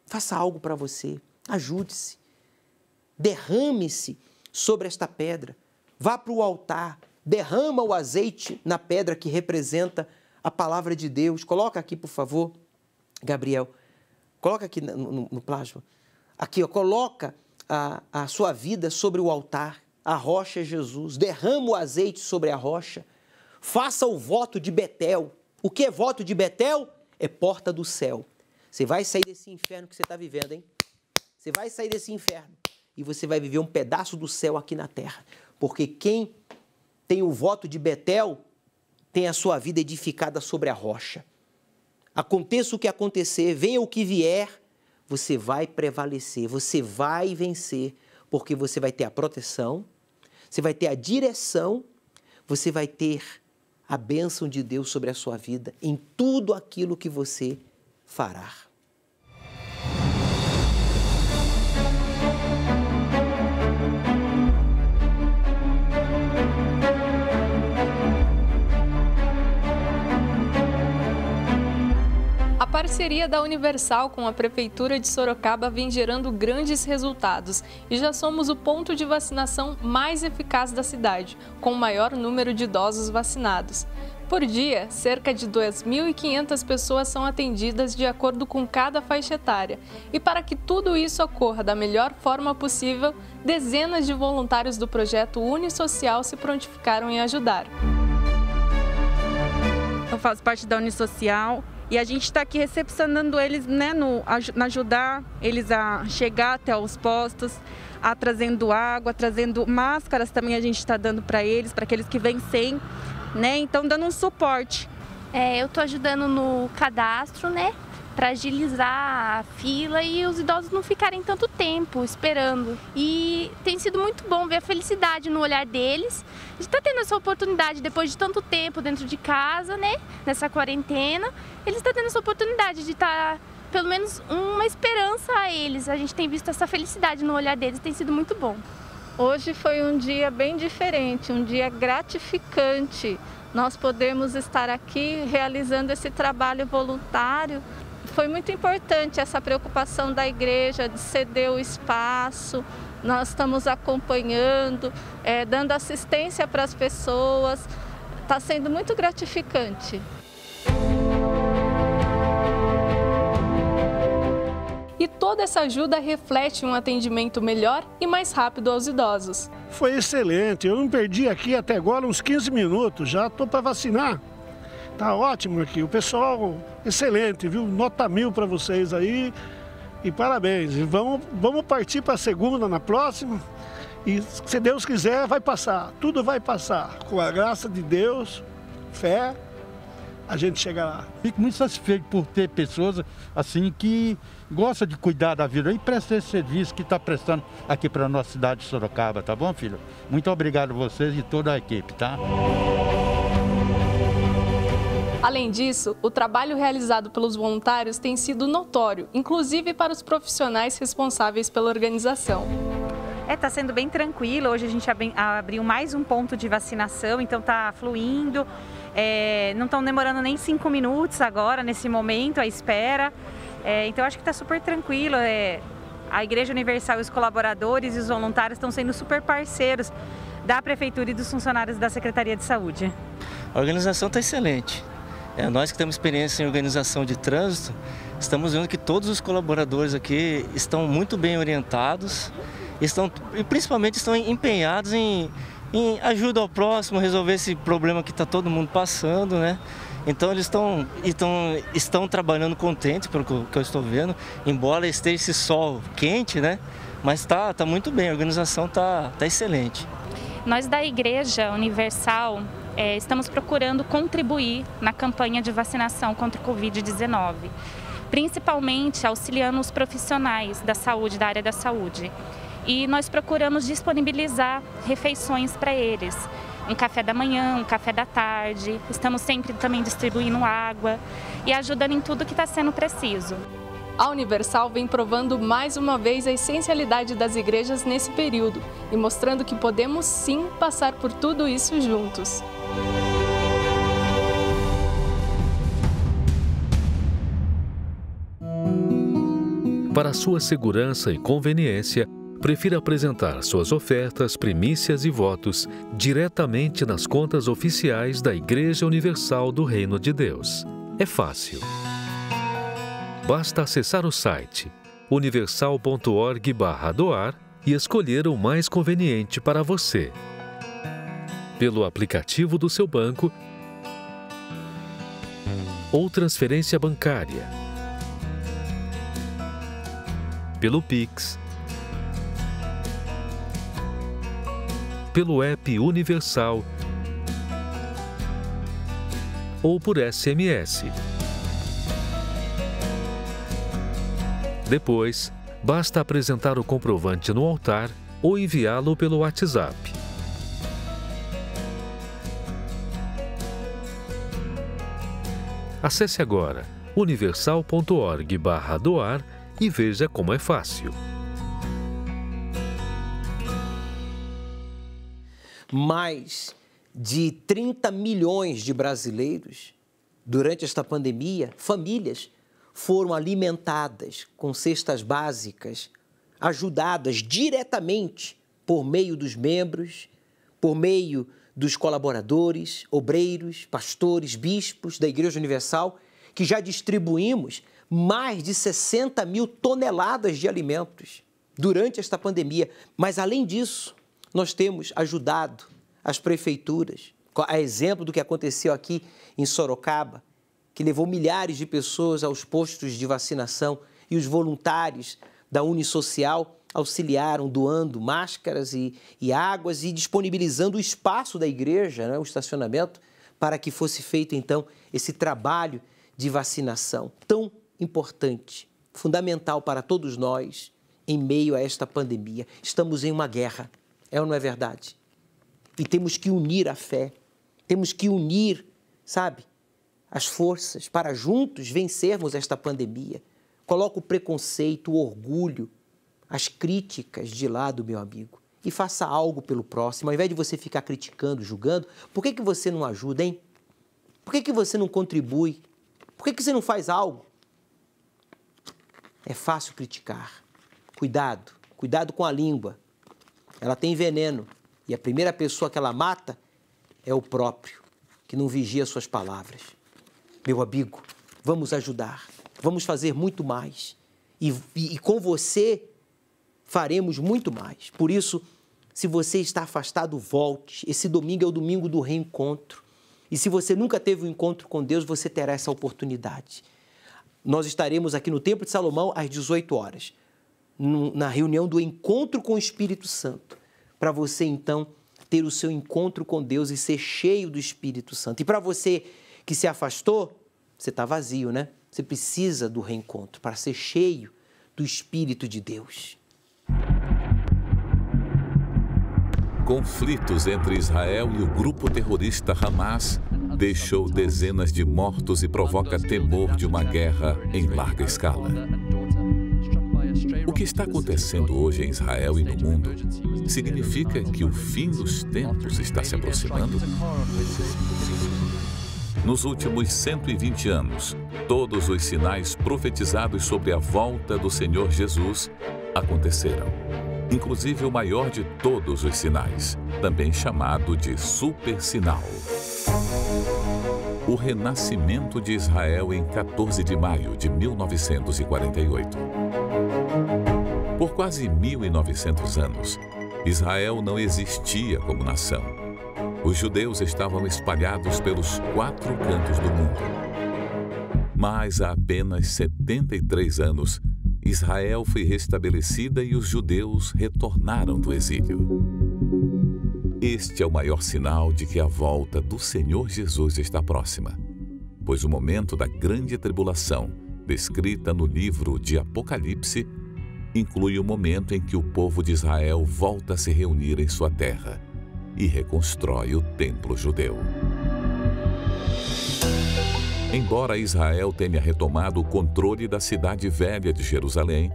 Faça algo para você. Ajude-se. Derrame-se sobre esta pedra. Vá para o altar. Derrama o azeite na pedra que representa a palavra de Deus. Coloca aqui, por favor, Gabriel. Coloca aqui no plasma. Aqui, ó, coloca a sua vida sobre o altar. A rocha é Jesus. Derrama o azeite sobre a rocha. Faça o voto de Betel. O que é voto de Betel? É porta do céu. Você vai sair desse inferno que você está vivendo, hein? Você vai sair desse inferno e você vai viver um pedaço do céu aqui na terra. Porque quem tem o voto de Betel tem a sua vida edificada sobre a rocha. Aconteça o que acontecer, venha o que vier, você vai prevalecer, você vai vencer, porque você vai ter a proteção, você vai ter a direção, você vai ter a bênção de Deus sobre a sua vida em tudo aquilo que você fará. A parceria da Universal com a Prefeitura de Sorocaba vem gerando grandes resultados e já somos o ponto de vacinação mais eficaz da cidade, com o maior número de idosos vacinados. Por dia, cerca de 2.500 pessoas são atendidas de acordo com cada faixa etária. E para que tudo isso ocorra da melhor forma possível, dezenas de voluntários do projeto Unisocial se prontificaram em ajudar. Eu faço parte da Unisocial. E a gente está aqui recepcionando eles, né, ajudar eles a chegar até os postos, trazendo água, trazendo máscaras também a gente está dando para eles, para aqueles que vêm sem, né? Então dando um suporte. Eu estou ajudando no cadastro, né, para agilizar a fila e os idosos não ficarem tanto tempo esperando. E tem sido muito bom ver a felicidade no olhar deles. A gente está tendo essa oportunidade depois de tanto tempo dentro de casa, né, nessa quarentena. Eles estão tendo essa oportunidade de estar, pelo menos, uma esperança a eles. A gente tem visto essa felicidade no olhar deles, tem sido muito bom. Hoje foi um dia bem diferente, um dia gratificante. Nós podemos estar aqui realizando esse trabalho voluntário. Foi muito importante essa preocupação da igreja de ceder o espaço. Nós estamos acompanhando, dando assistência para as pessoas. Está sendo muito gratificante. e toda essa ajuda reflete um atendimento melhor e mais rápido aos idosos. Foi excelente, eu não perdi aqui até agora uns 15 minutos, já estou para vacinar. Tá ótimo aqui, o pessoal excelente, viu? Nota 1000 para vocês aí e parabéns. E vamos partir para a segunda na próxima e se Deus quiser vai passar, tudo vai passar. Com a graça de Deus, fé, a gente chega lá. Fico muito satisfeito por ter pessoas assim que gostam de cuidar da vida e prestar esse serviço que está prestando aqui para a nossa cidade de Sorocaba, tá bom, filho? Muito obrigado a vocês e toda a equipe, tá? Além disso, o trabalho realizado pelos voluntários tem sido notório, inclusive para os profissionais responsáveis pela organização. Está sendo bem tranquilo, hoje a gente abriu mais um ponto de vacinação, então está fluindo, não estão demorando nem 5 minutos agora, nesse momento, a espera, então acho que está super tranquilo, a Igreja Universal e os colaboradores e os voluntários estão sendo super parceiros da Prefeitura e dos funcionários da Secretaria de Saúde. A organização está excelente. Nós que temos experiência em organização de trânsito, estamos vendo que todos os colaboradores aqui estão muito bem orientados e principalmente estão empenhados em ajuda ao próximo, resolver esse problema que está todo mundo passando, né? Então eles estão trabalhando contentes pelo que eu estou vendo, embora esteja esse sol quente, né? Mas tá muito bem, a organização tá excelente. Nós da Igreja Universal estamos procurando contribuir na campanha de vacinação contra o Covid-19, principalmente auxiliando os profissionais da saúde, da área da saúde. E nós procuramos disponibilizar refeições para eles, um café da manhã, um café da tarde, estamos sempre também distribuindo água e ajudando em tudo que está sendo preciso. A Universal vem provando mais uma vez a essencialidade das igrejas nesse período e mostrando que podemos sim passar por tudo isso juntos. Para sua segurança e conveniência, prefira apresentar suas ofertas, primícias e votos diretamente nas contas oficiais da Igreja Universal do Reino de Deus. É fácil. Basta acessar o site universal.org/doar e escolher o mais conveniente para você. Pelo aplicativo do seu banco ou transferência bancária. Pelo Pix. Pelo app Universal ou por SMS. Depois, basta apresentar o comprovante no altar ou enviá-lo pelo WhatsApp. Acesse agora universal.org/doar e veja como é fácil. Mais de 30 milhões de brasileiros, durante esta pandemia, famílias, foram alimentadas com cestas básicas, ajudadas diretamente por meio dos membros, por meio dos colaboradores, obreiros, pastores, bispos da Igreja Universal, que já distribuímos mais de 60 mil toneladas de alimentos durante esta pandemia. Mas, além disso, nós temos ajudado as prefeituras, a exemplo do que aconteceu aqui em Sorocaba, que levou milhares de pessoas aos postos de vacinação, e os voluntários da Unisocial auxiliaram doando máscaras e águas e disponibilizando o espaço da igreja, né, o estacionamento, para que fosse feito, então, esse trabalho de vacinação tão importante, fundamental para todos nós em meio a esta pandemia. Estamos em uma guerra, é ou não é verdade? E temos que unir a fé, temos que unir, sabe, as forças para juntos vencermos esta pandemia. Coloca o preconceito, o orgulho, as críticas de lado, meu amigo, e faça algo pelo próximo. Ao invés de você ficar criticando, julgando, por que você não ajuda, hein? Por que você não contribui? Por que você não faz algo? É fácil criticar. Cuidado, cuidado com a língua. Ela tem veneno e a primeira pessoa que ela mata é o próprio, que não vigia suas palavras. Meu amigo, vamos ajudar, vamos fazer muito mais. E com você faremos muito mais. Por isso, se você está afastado, volte. Esse domingo é o domingo do reencontro. E se você nunca teve um encontro com Deus, você terá essa oportunidade. Nós estaremos aqui no Templo de Salomão às 18 horas, na reunião do encontro com o Espírito Santo, para você, então, ter o seu encontro com Deus e ser cheio do Espírito Santo. E para você que se afastou, você está vazio, né? Você precisa do reencontro para ser cheio do Espírito de Deus. Conflitos entre Israel e o grupo terrorista Hamas deixou dezenas de mortos e provoca temor de uma guerra em larga escala. O que está acontecendo hoje em Israel e no mundo significa que o fim dos tempos está se aproximando? Nos últimos 120 anos, todos os sinais profetizados sobre a volta do Senhor Jesus aconteceram. Inclusive o maior de todos os sinais, também chamado de supersinal. O renascimento de Israel em 14 de maio de 1948. Por quase 1.900 anos, Israel não existia como nação. Os judeus estavam espalhados pelos 4 cantos do mundo. Mas há apenas 73 anos, Israel foi restabelecida e os judeus retornaram do exílio. Este é o maior sinal de que a volta do Senhor Jesus está próxima, pois o momento da grande tribulação, descrita no livro de Apocalipse, inclui o momento em que o povo de Israel volta a se reunir em sua terra e reconstrói o templo judeu. Embora Israel tenha retomado o controle da cidade velha de Jerusalém,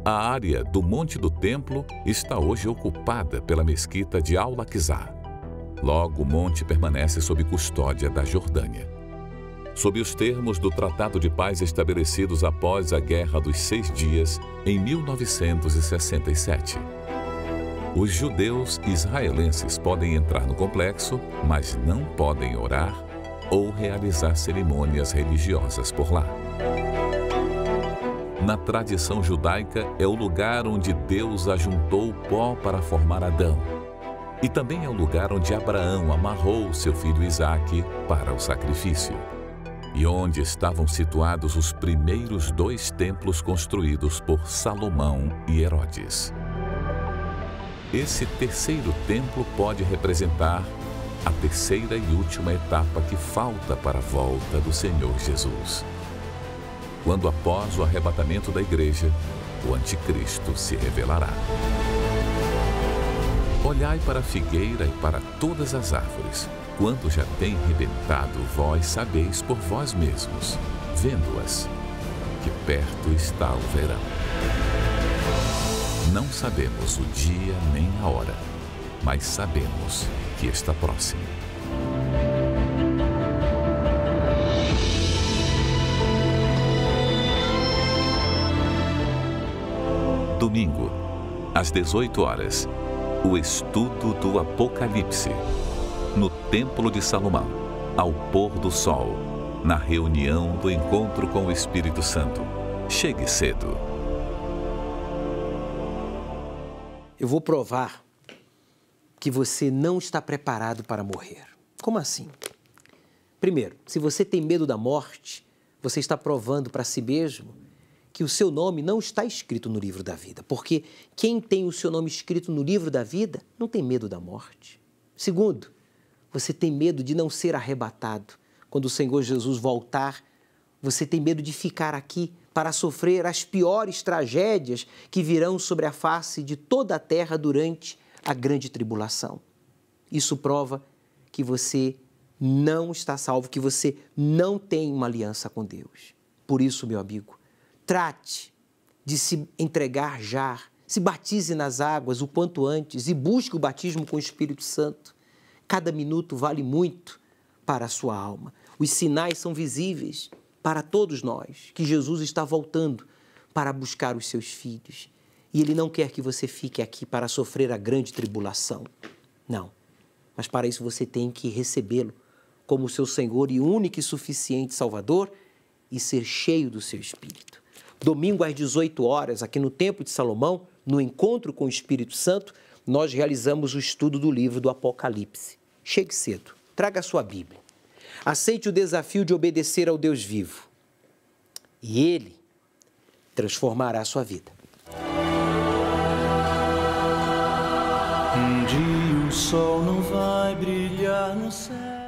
a área do Monte do Templo está hoje ocupada pela mesquita de Al-Aqsa. Logo, o monte permanece sob custódia da Jordânia. Sob os termos do Tratado de Paz estabelecidos após a Guerra dos 6 Dias, em 1967. Os judeus israelenses podem entrar no complexo, mas não podem orar ou realizar cerimônias religiosas por lá. Na tradição judaica, é o lugar onde Deus ajuntou o pó para formar Adão. E também é o lugar onde Abraão amarrou seu filho Isaque para o sacrifício. E onde estavam situados os primeiros 2 templos construídos por Salomão e Herodes. Esse terceiro templo pode representar a terceira e última etapa que falta para a volta do Senhor Jesus. Quando, após o arrebatamento da igreja, o anticristo se revelará. Olhai para a figueira e para todas as árvores. Quando já têm rebentado, vós sabeis por vós mesmos, vendo-as, que perto está o verão. Não sabemos o dia nem a hora, mas sabemos que está próximo. Domingo, às 18 horas, o estudo do Apocalipse, no Templo de Salomão, ao pôr do sol, na reunião do encontro com o Espírito Santo. Chegue cedo. Eu vou provar que você não está preparado para morrer. Como assim? Primeiro, se você tem medo da morte, você está provando para si mesmo que o seu nome não está escrito no livro da vida, porque quem tem o seu nome escrito no livro da vida não tem medo da morte. Segundo, você tem medo de não ser arrebatado. Quando o Senhor Jesus voltar, você tem medo de ficar aqui para sofrer as piores tragédias que virão sobre a face de toda a terra durante a grande tribulação. Isso prova que você não está salvo, que você não tem uma aliança com Deus. Por isso, meu amigo, trate de se entregar já, se batize nas águas o quanto antes e busque o batismo com o Espírito Santo. Cada minuto vale muito para a sua alma. Os sinais são visíveis para todos nós, que Jesus está voltando para buscar os seus filhos. E Ele não quer que você fique aqui para sofrer a grande tribulação. Não. Mas para isso você tem que recebê-lo como seu Senhor e único e suficiente Salvador e ser cheio do seu Espírito. Domingo às 18 horas, aqui no Templo de Salomão, no Encontro com o Espírito Santo, nós realizamos o estudo do livro do Apocalipse. Chegue cedo, traga a sua Bíblia. Aceite o desafio de obedecer ao Deus vivo. E Ele transformará a sua vida. Um dia o sol não vai brilhar no céu.